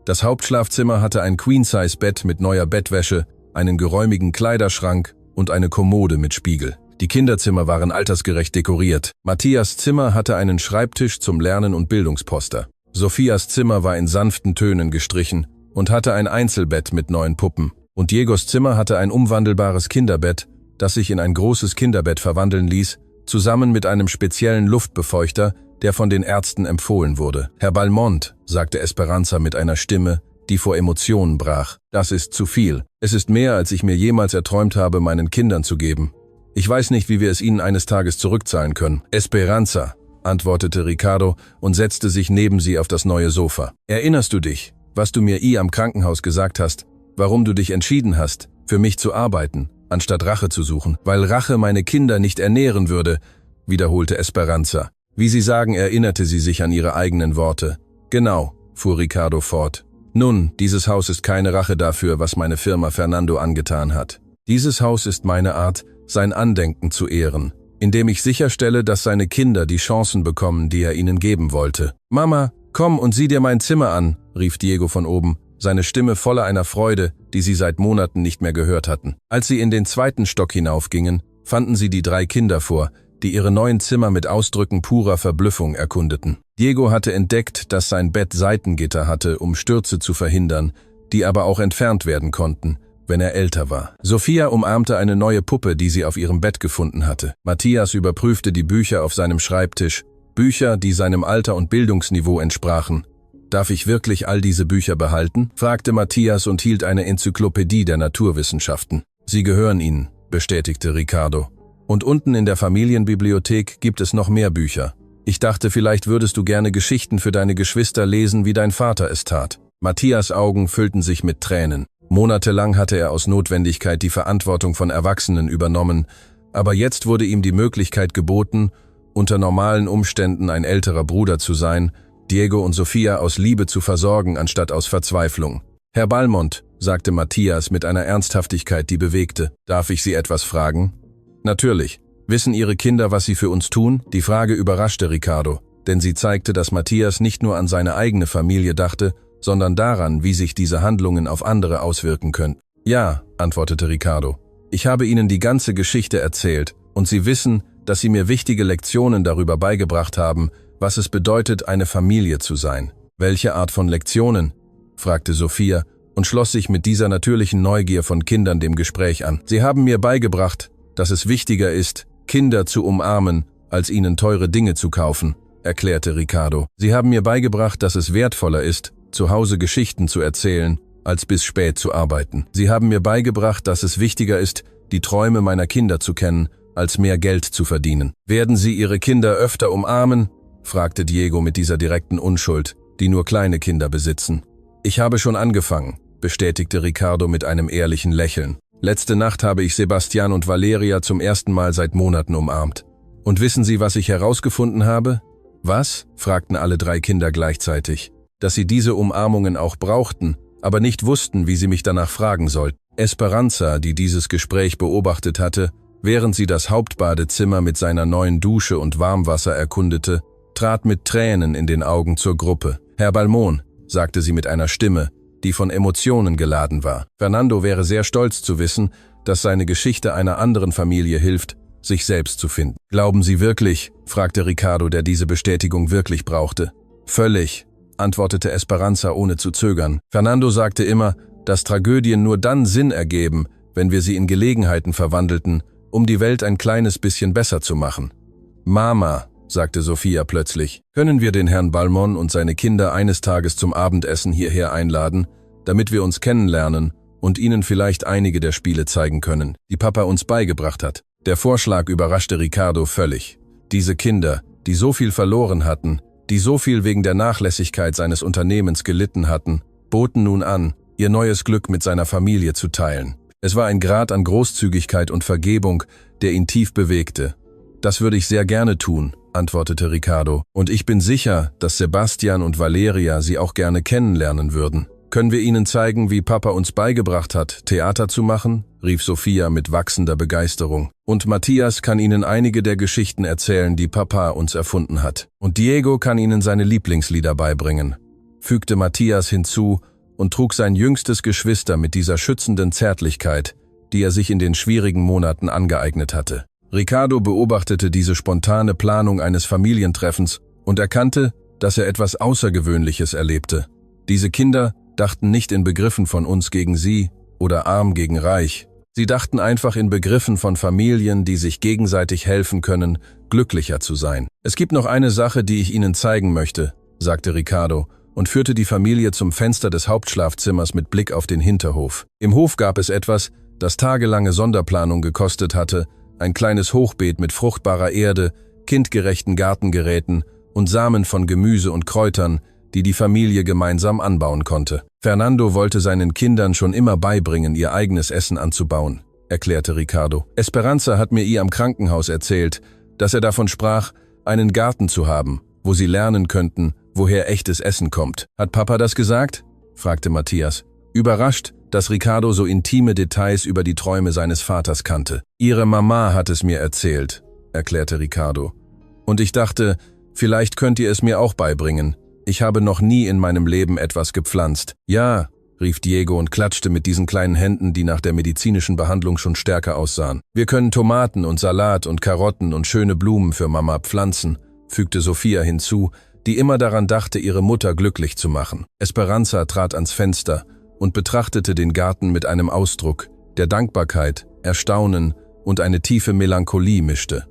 Das Hauptschlafzimmer hatte ein Queen-Size-Bett mit neuer Bettwäsche, einen geräumigen Kleiderschrank und eine Kommode mit Spiegel. Die Kinderzimmer waren altersgerecht dekoriert. Matthias' Zimmer hatte einen Schreibtisch zum Lernen und Bildungsposter. Sophias Zimmer war in sanften Tönen gestrichen und hatte ein Einzelbett mit 9 Puppen. Und Diegos Zimmer hatte ein umwandelbares Kinderbett, das sich in ein großes Kinderbett verwandeln ließ, zusammen mit einem speziellen Luftbefeuchter, der von den Ärzten empfohlen wurde. »Herr Balmont«, sagte Esperanza mit einer Stimme, die vor Emotionen brach, »das ist zu viel. Es ist mehr, als ich mir jemals erträumt habe, meinen Kindern zu geben. Ich weiß nicht, wie wir es ihnen eines Tages zurückzahlen können.« »Esperanza«, antwortete Ricardo und setzte sich neben sie auf das neue Sofa. »Erinnerst du dich, was du mir am Krankenhaus gesagt hast, warum du dich entschieden hast, für mich zu arbeiten, anstatt Rache zu suchen? Weil Rache meine Kinder nicht ernähren würde«, wiederholte Esperanza. Wie Sie sagen, erinnerte sie sich an ihre eigenen Worte. »Genau«, fuhr Ricardo fort. »Nun, dieses Haus ist keine Rache dafür, was meine Firma Fernando angetan hat. Dieses Haus ist meine Art, sein Andenken zu ehren, indem ich sicherstelle, dass seine Kinder die Chancen bekommen, die er ihnen geben wollte.« »Mama, komm und sieh dir mein Zimmer an«, rief Diego von oben, seine Stimme voller einer Freude, die sie seit Monaten nicht mehr gehört hatten. Als sie in den 2. Stock hinaufgingen, fanden sie die 3 Kinder vor, die ihre neuen Zimmer mit Ausdrücken purer Verblüffung erkundeten. Diego hatte entdeckt, dass sein Bett Seitengitter hatte, um Stürze zu verhindern, die aber auch entfernt werden konnten, wenn er älter war. Sophia umarmte eine neue Puppe, die sie auf ihrem Bett gefunden hatte. Matthias überprüfte die Bücher auf seinem Schreibtisch, Bücher, die seinem Alter und Bildungsniveau entsprachen. »Darf ich wirklich all diese Bücher behalten?« fragte Matthias und hielt eine Enzyklopädie der Naturwissenschaften. »Sie gehören Ihnen«, bestätigte Ricardo. »Und unten in der Familienbibliothek gibt es noch mehr Bücher. Ich dachte, vielleicht würdest du gerne Geschichten für deine Geschwister lesen, wie dein Vater es tat.« Matthias' Augen füllten sich mit Tränen. Monatelang hatte er aus Notwendigkeit die Verantwortung von Erwachsenen übernommen, aber jetzt wurde ihm die Möglichkeit geboten, unter normalen Umständen ein älterer Bruder zu sein, Diego und Sophia aus Liebe zu versorgen, anstatt aus Verzweiflung. »Herr Balmont«, sagte Matthias mit einer Ernsthaftigkeit, die bewegte, »darf ich Sie etwas fragen?« »Natürlich. Wissen Ihre Kinder, was Sie für uns tun?« Die Frage überraschte Ricardo, denn sie zeigte, dass Matthias nicht nur an seine eigene Familie dachte, sondern daran, wie sich diese Handlungen auf andere auswirken könnten. »Ja«, antwortete Ricardo. »Ich habe Ihnen die ganze Geschichte erzählt, und Sie wissen, dass Sie mir wichtige Lektionen darüber beigebracht haben, was es bedeutet, eine Familie zu sein.« »Welche Art von Lektionen?« fragte Sophia und schloss sich mit dieser natürlichen Neugier von Kindern dem Gespräch an. Sie haben mir beigebracht, dass es wichtiger ist, Kinder zu umarmen, als ihnen teure Dinge zu kaufen, erklärte Ricardo. Sie haben mir beigebracht, dass es wertvoller ist, zu Hause Geschichten zu erzählen, als bis spät zu arbeiten. Sie haben mir beigebracht, dass es wichtiger ist, die Träume meiner Kinder zu kennen, als mehr Geld zu verdienen. Werden Sie Ihre Kinder öfter umarmen? Fragte Diego mit dieser direkten Unschuld, die nur kleine Kinder besitzen. Ich habe schon angefangen, bestätigte Ricardo mit einem ehrlichen Lächeln. Letzte Nacht habe ich Sebastian und Valeria zum ersten Mal seit Monaten umarmt. Und wissen Sie, was ich herausgefunden habe? Was? Fragten alle 3 Kinder gleichzeitig. Dass sie diese Umarmungen auch brauchten, aber nicht wussten, wie sie mich danach fragen sollten. Esperanza, die dieses Gespräch beobachtet hatte, während sie das Hauptbadezimmer mit seiner neuen Dusche und Warmwasser erkundete, trat mit Tränen in den Augen zur Gruppe. Herr Balmón, sagte sie mit einer Stimme, die von Emotionen geladen war. Fernando wäre sehr stolz zu wissen, dass seine Geschichte einer anderen Familie hilft, sich selbst zu finden. Glauben Sie wirklich? Fragte Ricardo, der diese Bestätigung wirklich brauchte. Völlig, antwortete Esperanza ohne zu zögern. Fernando sagte immer, dass Tragödien nur dann Sinn ergeben, wenn wir sie in Gelegenheiten verwandelten, um die Welt ein kleines bisschen besser zu machen. Mama, sagte Sofia plötzlich, können wir den Herrn Balmón und seine Kinder eines Tages zum Abendessen hierher einladen, damit wir uns kennenlernen und ihnen vielleicht einige der Spiele zeigen können, die Papa uns beigebracht hat. Der Vorschlag überraschte Ricardo völlig. Diese Kinder, die so viel verloren hatten, die so viel wegen der Nachlässigkeit seines Unternehmens gelitten hatten, boten nun an, ihr neues Glück mit seiner Familie zu teilen. Es war ein Grad an Großzügigkeit und Vergebung, der ihn tief bewegte. Das würde ich sehr gerne tun, antwortete Ricardo, und ich bin sicher, dass Sebastian und Valeria sie auch gerne kennenlernen würden. Können wir ihnen zeigen, wie Papa uns beigebracht hat, Theater zu machen? Rief Sofia mit wachsender Begeisterung. Und Matthias kann ihnen einige der Geschichten erzählen, die Papa uns erfunden hat. Und Diego kann ihnen seine Lieblingslieder beibringen, fügte Matthias hinzu und trug sein jüngstes Geschwister mit dieser schützenden Zärtlichkeit, die er sich in den schwierigen Monaten angeeignet hatte. Ricardo beobachtete diese spontane Planung eines Familientreffens und erkannte, dass er etwas Außergewöhnliches erlebte. Diese Kinder dachten nicht in Begriffen von uns gegen sie oder arm gegen reich. Sie dachten einfach in Begriffen von Familien, die sich gegenseitig helfen können, glücklicher zu sein. Es gibt noch eine Sache, die ich Ihnen zeigen möchte, sagte Ricardo und führte die Familie zum Fenster des Hauptschlafzimmers mit Blick auf den Hinterhof. Im Hof gab es etwas, das tagelange Sonderplanung gekostet hatte, ein kleines Hochbeet mit fruchtbarer Erde, kindgerechten Gartengeräten und Samen von Gemüse und Kräutern, die die Familie gemeinsam anbauen konnte. Fernando wollte seinen Kindern schon immer beibringen, ihr eigenes Essen anzubauen, erklärte Ricardo. Esperanza hat mir am Krankenhaus erzählt, dass er davon sprach, einen Garten zu haben, wo sie lernen könnten, woher echtes Essen kommt. Hat Papa das gesagt? Fragte Matthias, überrascht, dass Ricardo so intime Details über die Träume seines Vaters kannte. Ihre Mama hat es mir erzählt, erklärte Ricardo. Und ich dachte, vielleicht könnt ihr es mir auch beibringen. Ich habe noch nie in meinem Leben etwas gepflanzt. Ja, rief Diego und klatschte mit diesen kleinen Händen, die nach der medizinischen Behandlung schon stärker aussahen. Wir können Tomaten und Salat und Karotten und schöne Blumen für Mama pflanzen, fügte Sofia hinzu, die immer daran dachte, ihre Mutter glücklich zu machen. Esperanza trat ans Fenster und betrachtete den Garten mit einem Ausdruck, der Dankbarkeit, Erstaunen und eine tiefe Melancholie mischte.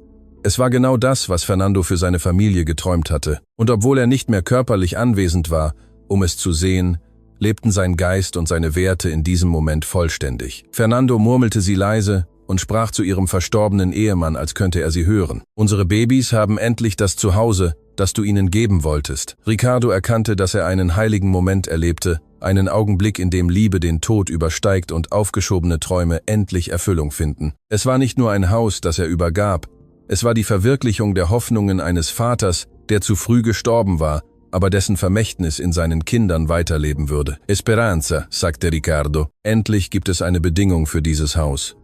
Es war genau das, was Fernando für seine Familie geträumt hatte. Und obwohl er nicht mehr körperlich anwesend war, um es zu sehen, lebten sein Geist und seine Werte in diesem Moment vollständig. Fernando murmelte sie leise und sprach zu ihrem verstorbenen Ehemann, als könnte er sie hören. Unsere Babys haben endlich das Zuhause, das du ihnen geben wolltest. Ricardo erkannte, dass er einen heiligen Moment erlebte, einen Augenblick, in dem Liebe den Tod übersteigt und aufgeschobene Träume endlich Erfüllung finden. Es war nicht nur ein Haus, das er übergab, es war die Verwirklichung der Hoffnungen eines Vaters, der zu früh gestorben war, aber dessen Vermächtnis in seinen Kindern weiterleben würde. Esperanza, sagte Ricardo, endlich gibt es eine Bedingung für dieses Haus.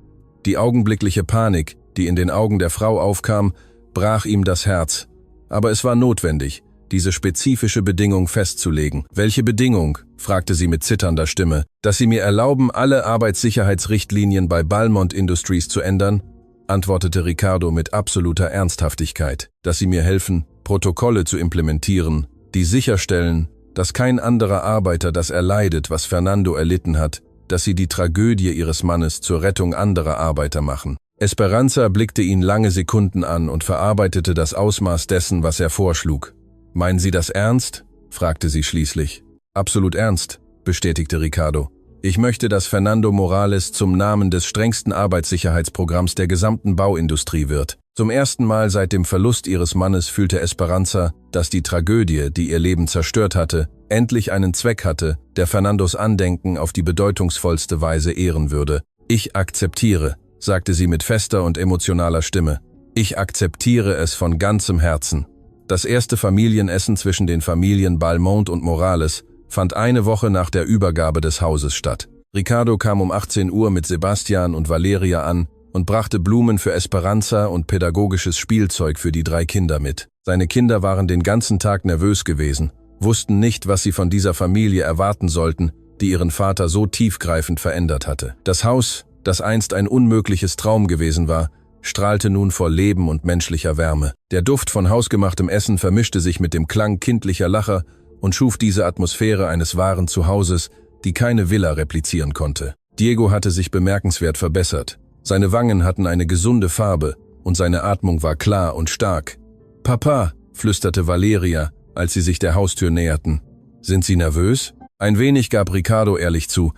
Die augenblickliche Panik, die in den Augen der Frau aufkam, brach ihm das Herz. Aber es war notwendig, diese spezifische Bedingung festzulegen. Welche Bedingung? Fragte sie mit zitternder Stimme. Dass sie mir erlauben, alle Arbeitssicherheitsrichtlinien bei Balmont Industries zu ändern? Antwortete Ricardo mit absoluter Ernsthaftigkeit. Dass sie mir helfen, Protokolle zu implementieren, die sicherstellen, dass kein anderer Arbeiter das erleidet, was Fernando erlitten hat, dass sie die Tragödie ihres Mannes zur Rettung anderer Arbeiter machen. Esperanza blickte ihn lange Sekunden an und verarbeitete das Ausmaß dessen, was er vorschlug. »Meinen Sie das ernst?« fragte sie schließlich. »Absolut ernst«, bestätigte Ricardo. »Ich möchte, dass Fernando Morales zum Namen des strengsten Arbeitssicherheitsprogramms der gesamten Bauindustrie wird. Zum ersten Mal seit dem Verlust ihres Mannes fühlte Esperanza, dass die Tragödie, die ihr Leben zerstört hatte, endlich einen Zweck hatte, der Fernandos Andenken auf die bedeutungsvollste Weise ehren würde. »Ich akzeptiere«, sagte sie mit fester und emotionaler Stimme. »Ich akzeptiere es von ganzem Herzen.« Das erste Familienessen zwischen den Familien Balmont und Morales fand eine Woche nach der Übergabe des Hauses statt. Ricardo kam um 18 Uhr mit Sebastian und Valeria an und brachte Blumen für Esperanza und pädagogisches Spielzeug für die 3 Kinder mit. Seine Kinder waren den ganzen Tag nervös gewesen, wussten nicht, was sie von dieser Familie erwarten sollten, die ihren Vater so tiefgreifend verändert hatte. Das Haus, das einst ein unmögliches Traum gewesen war, strahlte nun vor Leben und menschlicher Wärme. Der Duft von hausgemachtem Essen vermischte sich mit dem Klang kindlicher Lacher und schuf diese Atmosphäre eines wahren Zuhauses, die keine Villa replizieren konnte. Diego hatte sich bemerkenswert verbessert. Seine Wangen hatten eine gesunde Farbe und seine Atmung war klar und stark. »Papa«, flüsterte Valeria, als sie sich der Haustür näherten. »Sind Sie nervös?« Ein wenig gab Ricardo ehrlich zu,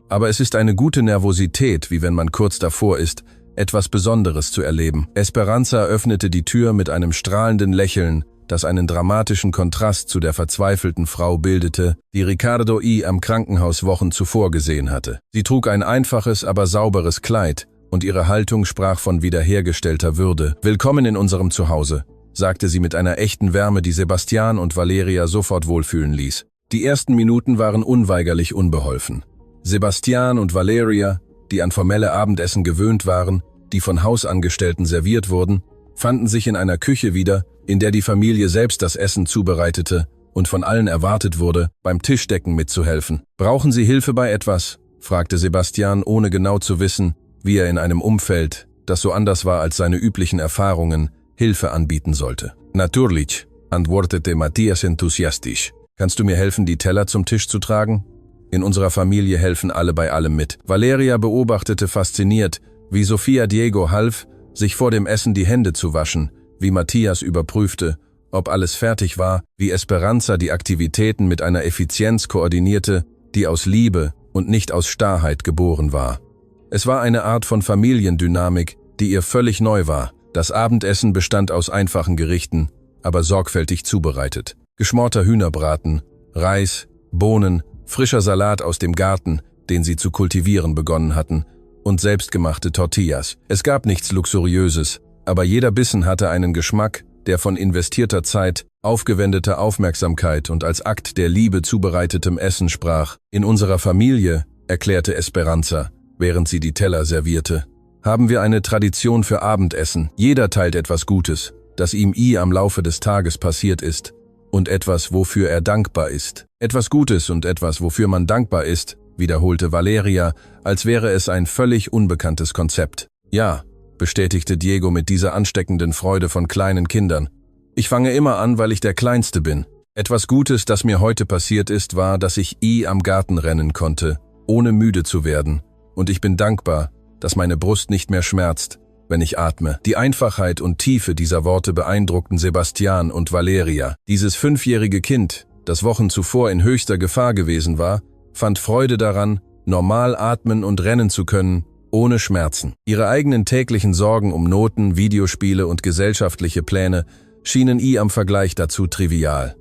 aber es ist eine gute Nervosität, wie wenn man kurz davor ist, etwas Besonderes zu erleben. Esperanza öffnete die Tür mit einem strahlenden Lächeln, das einen dramatischen Kontrast zu der verzweifelten Frau bildete, die Ricardo am Krankenhaus Wochen zuvor gesehen hatte. Sie trug ein einfaches, aber sauberes Kleid, und ihre Haltung sprach von wiederhergestellter Würde. »Willkommen in unserem Zuhause«, sagte sie mit einer echten Wärme, die Sebastian und Valeria sofort wohlfühlen ließ. Die ersten Minuten waren unweigerlich unbeholfen. Sebastian und Valeria, die an formelle Abendessen gewöhnt waren, die von Hausangestellten serviert wurden, fanden sich in einer Küche wieder, in der die Familie selbst das Essen zubereitete und von allen erwartet wurde, beim Tischdecken mitzuhelfen. »Brauchen Sie Hilfe bei etwas?« fragte Sebastian, ohne genau zu wissen, wie er in einem Umfeld, das so anders war als seine üblichen Erfahrungen, Hilfe anbieten sollte. »Natürlich«, antwortete Matthias enthusiastisch. »Kannst du mir helfen, die Teller zum Tisch zu tragen? In unserer Familie helfen alle bei allem mit.« Valeria beobachtete fasziniert, wie Sofia Diego half, sich vor dem Essen die Hände zu waschen, wie Matthias überprüfte, ob alles fertig war, wie Esperanza die Aktivitäten mit einer Effizienz koordinierte, die aus Liebe und nicht aus Starrheit geboren war. Es war eine Art von Familiendynamik, die ihr völlig neu war. Das Abendessen bestand aus einfachen Gerichten, aber sorgfältig zubereitet. Geschmorter Hühnerbraten, Reis, Bohnen, frischer Salat aus dem Garten, den sie zu kultivieren begonnen hatten, und selbstgemachte Tortillas. Es gab nichts Luxuriöses, aber jeder Bissen hatte einen Geschmack, der von investierter Zeit, aufgewendeter Aufmerksamkeit und als Akt der Liebe zubereitetem Essen sprach. »In unserer Familie«, erklärte Esperanza, während sie die Teller servierte, »haben wir eine Tradition für Abendessen. Jeder teilt etwas Gutes, das ihm am Laufe des Tages passiert ist, und etwas, wofür er dankbar ist. Etwas Gutes und etwas, wofür man dankbar ist«, wiederholte Valeria, als wäre es ein völlig unbekanntes Konzept. »Ja«, bestätigte Diego mit dieser ansteckenden Freude von kleinen Kindern. »Ich fange immer an, weil ich der Kleinste bin. Etwas Gutes, das mir heute passiert ist, war, dass ich am Garten rennen konnte, ohne müde zu werden. Und ich bin dankbar, dass meine Brust nicht mehr schmerzt, wenn ich atme.« Die Einfachheit und Tiefe dieser Worte beeindruckten Sebastian und Valeria. Dieses 5-jährige Kind, das Wochen zuvor in höchster Gefahr gewesen war, fand Freude daran, normal atmen und rennen zu können, ohne Schmerzen. Ihre eigenen täglichen Sorgen um Noten, Videospiele und gesellschaftliche Pläne schienen am Vergleich dazu trivial.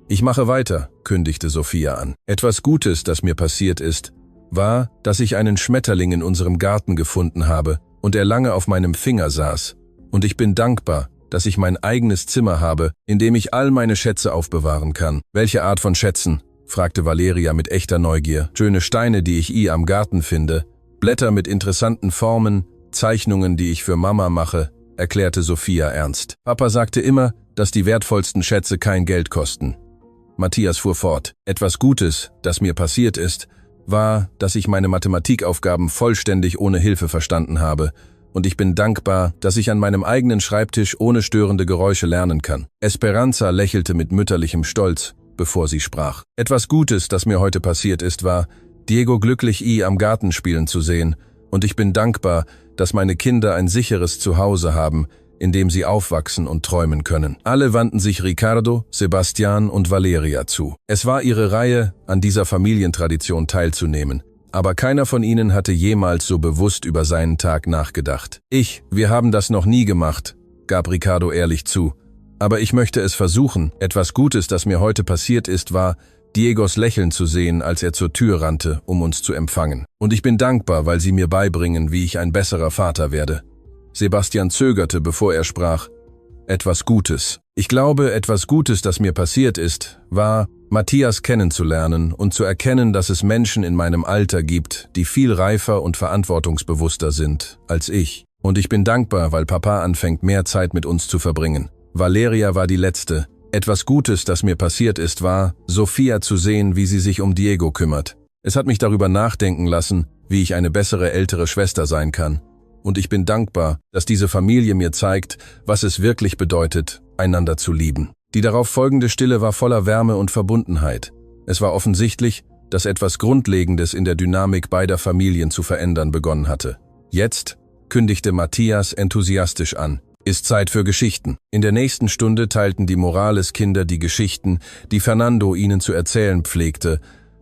»Ich mache weiter«, kündigte Sofia an. »Etwas Gutes, das mir passiert ist, war, dass ich einen Schmetterling in unserem Garten gefunden habe und er lange auf meinem Finger saß. Und ich bin dankbar, dass ich mein eigenes Zimmer habe, in dem ich all meine Schätze aufbewahren kann.« »Welche Art von Schätzen?« fragte Valeria mit echter Neugier. »Schöne Steine, die ich am Garten finde, Blätter mit interessanten Formen, Zeichnungen, die ich für Mama mache«, erklärte Sofia ernst. »Papa sagte immer, dass die wertvollsten Schätze kein Geld kosten.« Matthias fuhr fort. »Etwas Gutes, das mir passiert ist, war, dass ich meine Mathematikaufgaben vollständig ohne Hilfe verstanden habe, und ich bin dankbar, dass ich an meinem eigenen Schreibtisch ohne störende Geräusche lernen kann.« Esperanza lächelte mit mütterlichem Stolz, bevor sie sprach. Etwas Gutes, das mir heute passiert ist, war, Diego glücklich am Garten spielen zu sehen, und ich bin dankbar, dass meine Kinder ein sicheres Zuhause haben, in dem sie aufwachsen und träumen können. Alle wandten sich Ricardo, Sebastian und Valeria zu. Es war ihre Reihe, an dieser Familientradition teilzunehmen, aber keiner von ihnen hatte jemals so bewusst über seinen Tag nachgedacht. Wir haben das noch nie gemacht, gab Ricardo ehrlich zu. Aber ich möchte es versuchen. Etwas Gutes, das mir heute passiert ist, war, Diegos Lächeln zu sehen, als er zur Tür rannte, um uns zu empfangen. Und ich bin dankbar, weil sie mir beibringen, wie ich ein besserer Vater werde. Sebastian zögerte, bevor er sprach. Etwas Gutes. Ich glaube, etwas Gutes, das mir passiert ist, war, Matthias kennenzulernen und zu erkennen, dass es Menschen in meinem Alter gibt, die viel reifer und verantwortungsbewusster sind als ich. Und ich bin dankbar, weil Papa anfängt, mehr Zeit mit uns zu verbringen. Valeria war die Letzte. Etwas Gutes, das mir passiert ist, war, Sophia zu sehen, wie sie sich um Diego kümmert. Es hat mich darüber nachdenken lassen, wie ich eine bessere ältere Schwester sein kann. Und ich bin dankbar, dass diese Familie mir zeigt, was es wirklich bedeutet, einander zu lieben. Die darauf folgende Stille war voller Wärme und Verbundenheit. Es war offensichtlich, dass etwas Grundlegendes in der Dynamik beider Familien zu verändern begonnen hatte. Jetzt kündigte Matthias enthusiastisch an. Ist Zeit für Geschichten. In der nächsten Stunde teilten die Morales-Kinder die Geschichten, die Fernando ihnen zu erzählen pflegte,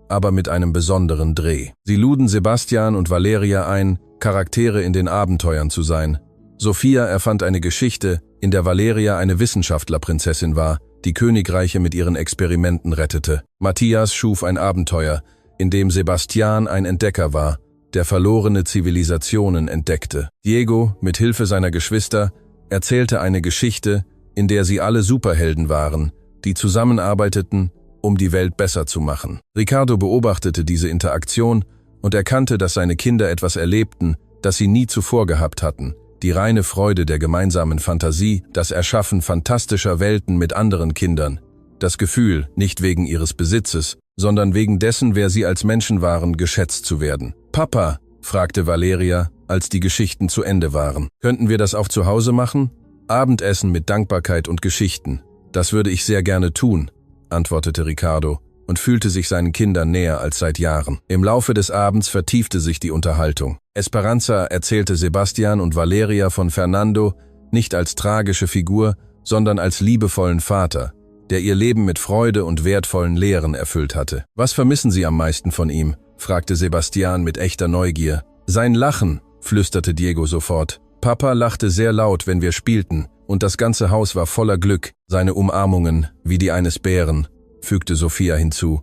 aber mit einem besonderen Dreh. Sie luden Sebastian und Valeria ein, Charaktere in den Abenteuern zu sein. Sophia erfand eine Geschichte, in der Valeria eine Wissenschaftlerprinzessin war, die Königreiche mit ihren Experimenten rettete. Matthias schuf ein Abenteuer, in dem Sebastian ein Entdecker war, der verlorene Zivilisationen entdeckte. Diego, mit Hilfe seiner Geschwister, erzählte eine Geschichte, in der sie alle Superhelden waren, die zusammenarbeiteten, um die Welt besser zu machen. Ricardo beobachtete diese Interaktion und erkannte, dass seine Kinder etwas erlebten, das sie nie zuvor gehabt hatten. Die reine Freude der gemeinsamen Fantasie, das Erschaffen fantastischer Welten mit anderen Kindern. Das Gefühl, nicht wegen ihres Besitzes, sondern wegen dessen, wer sie als Menschen waren, geschätzt zu werden. »Papa«, fragte Valeria, als die Geschichten zu Ende waren. »Könnten wir das auch zu Hause machen? Abendessen mit Dankbarkeit und Geschichten. Das würde ich sehr gerne tun«, antwortete Ricardo und fühlte sich seinen Kindern näher als seit Jahren. Im Laufe des Abends vertiefte sich die Unterhaltung. Esperanza erzählte Sebastian und Valeria von Fernando nicht als tragische Figur, sondern als liebevollen Vater, der ihr Leben mit Freude und wertvollen Lehren erfüllt hatte. »Was vermissen Sie am meisten von ihm?« fragte Sebastian mit echter Neugier. »Sein Lachen«, flüsterte Diego sofort. »Papa lachte sehr laut, wenn wir spielten, und das ganze Haus war voller Glück. Seine Umarmungen, wie die eines Bären«, fügte Sophia hinzu.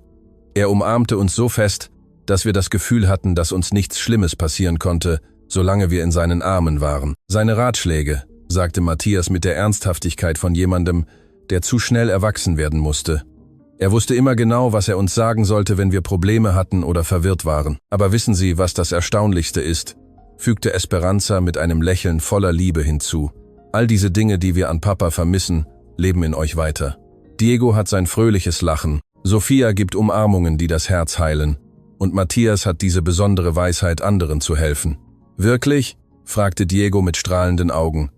»Er umarmte uns so fest, dass wir das Gefühl hatten, dass uns nichts Schlimmes passieren konnte, solange wir in seinen Armen waren. Seine Ratschläge«, sagte Matthias mit der Ernsthaftigkeit von jemandem, der zu schnell erwachsen werden musste. Er wusste immer genau, was er uns sagen sollte, wenn wir Probleme hatten oder verwirrt waren. »Aber wissen Sie, was das Erstaunlichste ist?«, fügte Esperanza mit einem Lächeln voller Liebe hinzu. »All diese Dinge, die wir an Papa vermissen, leben in euch weiter. Diego hat sein fröhliches Lachen, Sophia gibt Umarmungen, die das Herz heilen, und Matthias hat diese besondere Weisheit, anderen zu helfen.« »Wirklich?«, fragte Diego mit strahlenden Augen.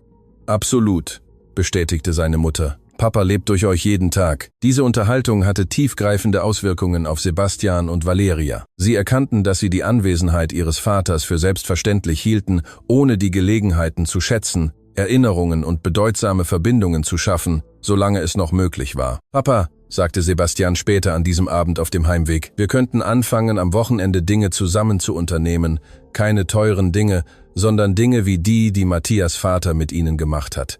»Absolut«, bestätigte seine Mutter. »Papa lebt durch euch jeden Tag.« Diese Unterhaltung hatte tiefgreifende Auswirkungen auf Sebastian und Valeria. Sie erkannten, dass sie die Anwesenheit ihres Vaters für selbstverständlich hielten, ohne die Gelegenheiten zu schätzen, Erinnerungen und bedeutsame Verbindungen zu schaffen, solange es noch möglich war. »Papa«, sagte Sebastian später an diesem Abend auf dem Heimweg, »wir könnten anfangen, am Wochenende Dinge zusammen zu unternehmen, keine teuren Dinge, sondern Dinge wie die Matthias Vater mit ihnen gemacht hat.«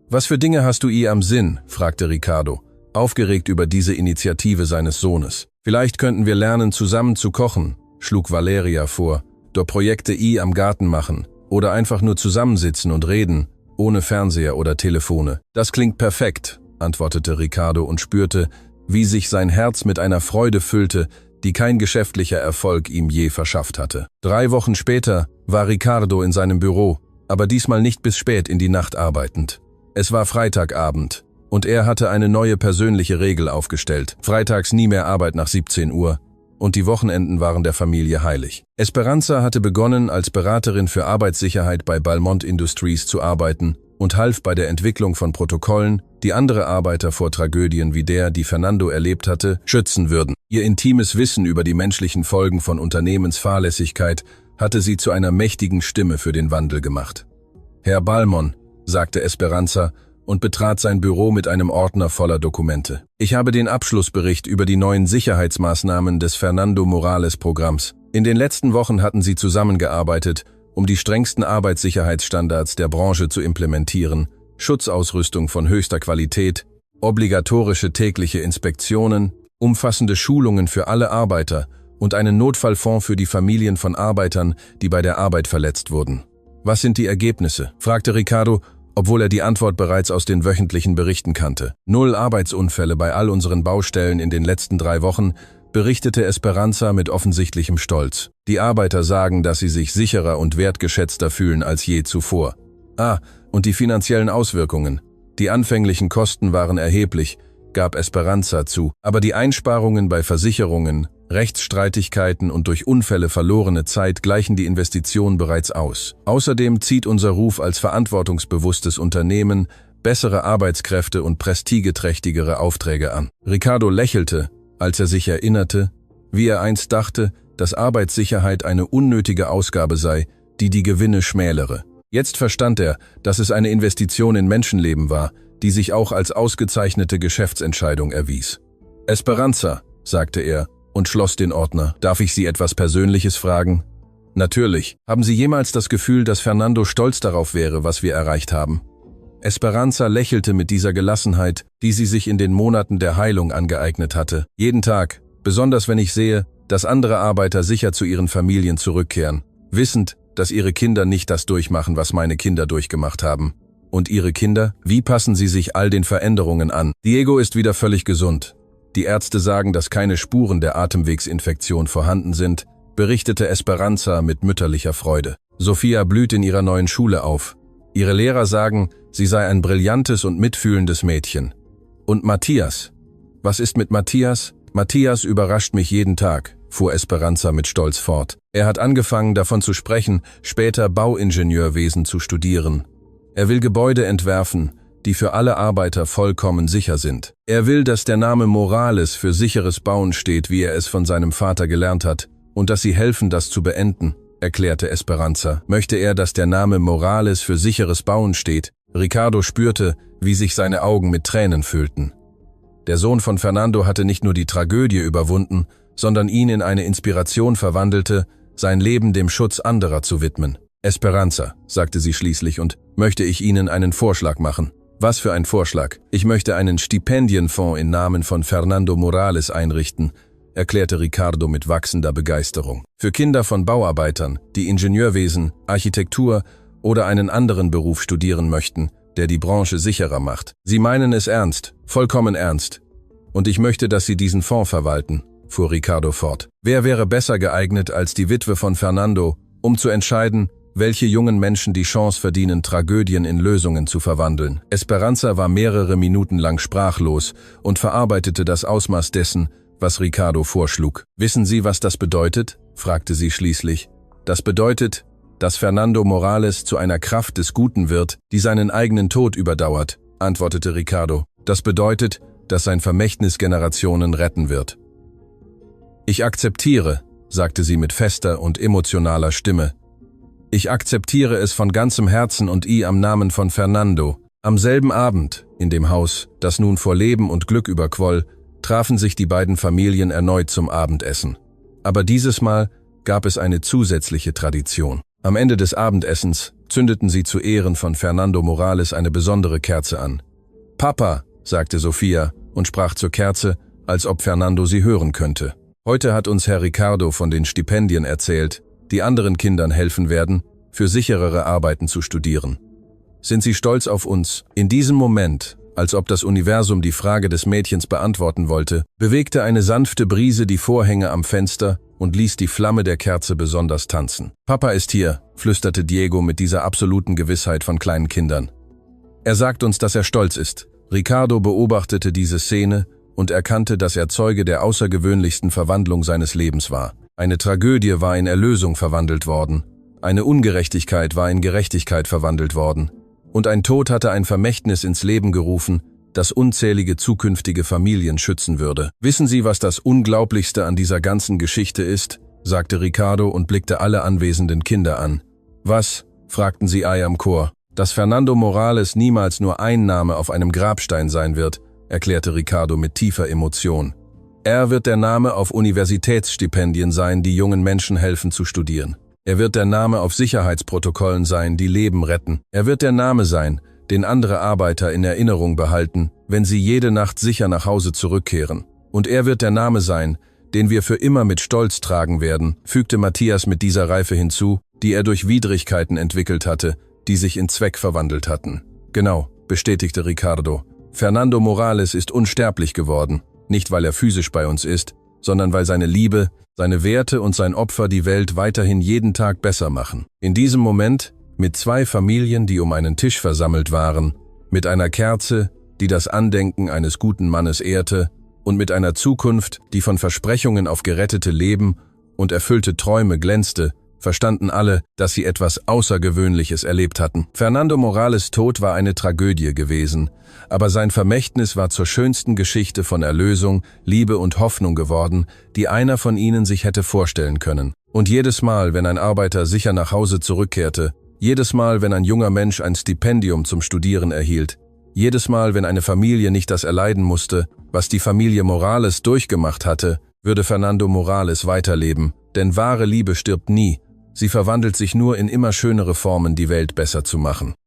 »Was für Dinge hast du am Sinn?«, fragte Ricardo, aufgeregt über diese Initiative seines Sohnes. »Vielleicht könnten wir lernen, zusammen zu kochen«, schlug Valeria vor, «durch Projekte am Garten machen oder einfach nur zusammensitzen und reden, ohne Fernseher oder Telefone.« »Das klingt perfekt«, antwortete Ricardo und spürte, wie sich sein Herz mit einer Freude füllte, die kein geschäftlicher Erfolg ihm je verschafft hatte. 3 Wochen später war Ricardo in seinem Büro, aber diesmal nicht bis spät in die Nacht arbeitend. Es war Freitagabend und er hatte eine neue persönliche Regel aufgestellt. Freitags nie mehr Arbeit nach 17 Uhr und die Wochenenden waren der Familie heilig. Esperanza hatte begonnen, als Beraterin für Arbeitssicherheit bei Balmont Industries zu arbeiten und half bei der Entwicklung von Protokollen, die andere Arbeiter vor Tragödien wie der, die Fernando erlebt hatte, schützen würden. Ihr intimes Wissen über die menschlichen Folgen von Unternehmensfahrlässigkeit hatte sie zu einer mächtigen Stimme für den Wandel gemacht. »Herr Balmon«, sagte Esperanza und betrat sein Büro mit einem Ordner voller Dokumente. »Ich habe den Abschlussbericht über die neuen Sicherheitsmaßnahmen des Fernando Morales-Programms. In den letzten Wochen hatten sie zusammengearbeitet, um die strengsten Arbeitssicherheitsstandards der Branche zu implementieren, Schutzausrüstung von höchster Qualität, obligatorische tägliche Inspektionen, umfassende Schulungen für alle Arbeiter und einen Notfallfonds für die Familien von Arbeitern, die bei der Arbeit verletzt wurden.« »Was sind die Ergebnisse?« fragte Ricardo, obwohl er die Antwort bereits aus den wöchentlichen Berichten kannte. 0 Arbeitsunfälle bei all unseren Baustellen in den letzten 3 Wochen, berichtete Esperanza mit offensichtlichem Stolz. Die Arbeiter sagen, dass sie sich sicherer und wertgeschätzter fühlen als je zuvor. Und die finanziellen Auswirkungen. Die anfänglichen Kosten waren erheblich, gab Esperanza zu, aber die Einsparungen bei Versicherungen, Rechtsstreitigkeiten und durch Unfälle verlorene Zeit gleichen die Investition bereits aus. Außerdem zieht unser Ruf als verantwortungsbewusstes Unternehmen bessere Arbeitskräfte und prestigeträchtigere Aufträge an. Ricardo lächelte, als er sich erinnerte, wie er einst dachte, dass Arbeitssicherheit eine unnötige Ausgabe sei, die die Gewinne schmälere. Jetzt verstand er, dass es eine Investition in Menschenleben war, die sich auch als ausgezeichnete Geschäftsentscheidung erwies. »Esperanza«, sagte er und schloss den Ordner. »Darf ich Sie etwas Persönliches fragen?« »Natürlich. Haben Sie jemals das Gefühl, dass Fernando stolz darauf wäre, was wir erreicht haben?« Esperanza lächelte mit dieser Gelassenheit, die sie sich in den Monaten der Heilung angeeignet hatte. »Jeden Tag, besonders wenn ich sehe, dass andere Arbeiter sicher zu ihren Familien zurückkehren, wissend, dass ihre Kinder nicht das durchmachen, was meine Kinder durchgemacht haben. Und Ihre Kinder? Wie passen sie sich all den Veränderungen an? Diego ist wieder völlig gesund. Die Ärzte sagen, dass keine Spuren der Atemwegsinfektion vorhanden sind«, berichtete Esperanza mit mütterlicher Freude. »Sofia blüht in ihrer neuen Schule auf. Ihre Lehrer sagen, sie sei ein brillantes und mitfühlendes Mädchen. Und Matthias? Was ist mit Matthias? Matthias überrascht mich jeden Tag«, fuhr Esperanza mit Stolz fort. Er hat angefangen, davon zu sprechen, später Bauingenieurwesen zu studieren. Er will Gebäude entwerfen, die für alle Arbeiter vollkommen sicher sind. Er will, dass der Name Morales für sicheres Bauen steht, wie er es von seinem Vater gelernt hat, und dass sie helfen, das zu beenden, erklärte Esperanza. Möchte er, dass der Name Morales für sicheres Bauen steht? Ricardo spürte, wie sich seine Augen mit Tränen füllten. Der Sohn von Fernando hatte nicht nur die Tragödie überwunden, sondern ihn in eine Inspiration verwandelte, sein Leben dem Schutz anderer zu widmen. »Esperanza«, sagte sie schließlich, »und möchte ich Ihnen einen Vorschlag machen.« »Was für ein Vorschlag? Ich möchte einen Stipendienfonds im Namen von Fernando Morales einrichten«, erklärte Ricardo mit wachsender Begeisterung. »Für Kinder von Bauarbeitern, die Ingenieurwesen, Architektur oder einen anderen Beruf studieren möchten, der die Branche sicherer macht. Sie meinen es ernst, vollkommen ernst. Und ich möchte, dass Sie diesen Fonds verwalten«, fuhr Ricardo fort. »Wer wäre besser geeignet als die Witwe von Fernando, um zu entscheiden, welche jungen Menschen die Chance verdienen, Tragödien in Lösungen zu verwandeln?« Esperanza war mehrere Minuten lang sprachlos und verarbeitete das Ausmaß dessen, was Ricardo vorschlug. »Wissen Sie, was das bedeutet?«, fragte sie schließlich. »Das bedeutet, dass Fernando Morales zu einer Kraft des Guten wird, die seinen eigenen Tod überdauert«, antwortete Ricardo. »Das bedeutet, dass sein Vermächtnis Generationen retten wird.« »Ich akzeptiere«, sagte sie mit fester und emotionaler Stimme. »Ich akzeptiere es von ganzem Herzen und am Namen von Fernando.« Am selben Abend, in dem Haus, das nun vor Leben und Glück überquoll, trafen sich die beiden Familien erneut zum Abendessen. Aber dieses Mal gab es eine zusätzliche Tradition. Am Ende des Abendessens zündeten sie zu Ehren von Fernando Morales eine besondere Kerze an. »Papa«, sagte Sofia und sprach zur Kerze, als ob Fernando sie hören könnte. »Heute hat uns Herr Ricardo von den Stipendien erzählt, die anderen Kindern helfen werden, für sicherere Arbeiten zu studieren. Sind Sie stolz auf uns?« In diesem Moment, als ob das Universum die Frage des Mädchens beantworten wollte, bewegte eine sanfte Brise die Vorhänge am Fenster und ließ die Flamme der Kerze besonders tanzen. »Papa ist hier«, flüsterte Diego mit dieser absoluten Gewissheit von kleinen Kindern. »Er sagt uns, dass er stolz ist.« Ricardo beobachtete diese Szene und erkannte, dass er Zeuge der außergewöhnlichsten Verwandlung seines Lebens war. Eine Tragödie war in Erlösung verwandelt worden, eine Ungerechtigkeit war in Gerechtigkeit verwandelt worden, und ein Tod hatte ein Vermächtnis ins Leben gerufen, das unzählige zukünftige Familien schützen würde. Wissen Sie, was das Unglaublichste an dieser ganzen Geschichte ist? Sagte Ricardo und blickte alle anwesenden Kinder an. Was? Fragten sie Ei am Chor. Dass Fernando Morales niemals nur ein Name auf einem Grabstein sein wird, erklärte Ricardo mit tiefer Emotion. Er wird der Name auf Universitätsstipendien sein, die jungen Menschen helfen zu studieren. Er wird der Name auf Sicherheitsprotokollen sein, die Leben retten. Er wird der Name sein, den andere Arbeiter in Erinnerung behalten, wenn sie jede Nacht sicher nach Hause zurückkehren. Und er wird der Name sein, den wir für immer mit Stolz tragen werden, fügte Matthias mit dieser Reife hinzu, die er durch Widrigkeiten entwickelt hatte, die sich in Zweck verwandelt hatten. Genau, bestätigte Ricardo. Fernando Morales ist unsterblich geworden, nicht weil er physisch bei uns ist, sondern weil seine Liebe, seine Werte und sein Opfer die Welt weiterhin jeden Tag besser machen. In diesem Moment, mit 2 Familien, die um einen Tisch versammelt waren, mit einer Kerze, die das Andenken eines guten Mannes ehrte, und mit einer Zukunft, die von Versprechungen auf gerettete Leben und erfüllte Träume glänzte, verstanden alle, dass sie etwas Außergewöhnliches erlebt hatten. Fernando Morales' Tod war eine Tragödie gewesen, aber sein Vermächtnis war zur schönsten Geschichte von Erlösung, Liebe und Hoffnung geworden, die einer von ihnen sich hätte vorstellen können. Und jedes Mal, wenn ein Arbeiter sicher nach Hause zurückkehrte, jedes Mal, wenn ein junger Mensch ein Stipendium zum Studieren erhielt, jedes Mal, wenn eine Familie nicht das erleiden musste, was die Familie Morales durchgemacht hatte, würde Fernando Morales weiterleben, denn wahre Liebe stirbt nie, sie verwandelt sich nur in immer schönere Formen, die Welt besser zu machen.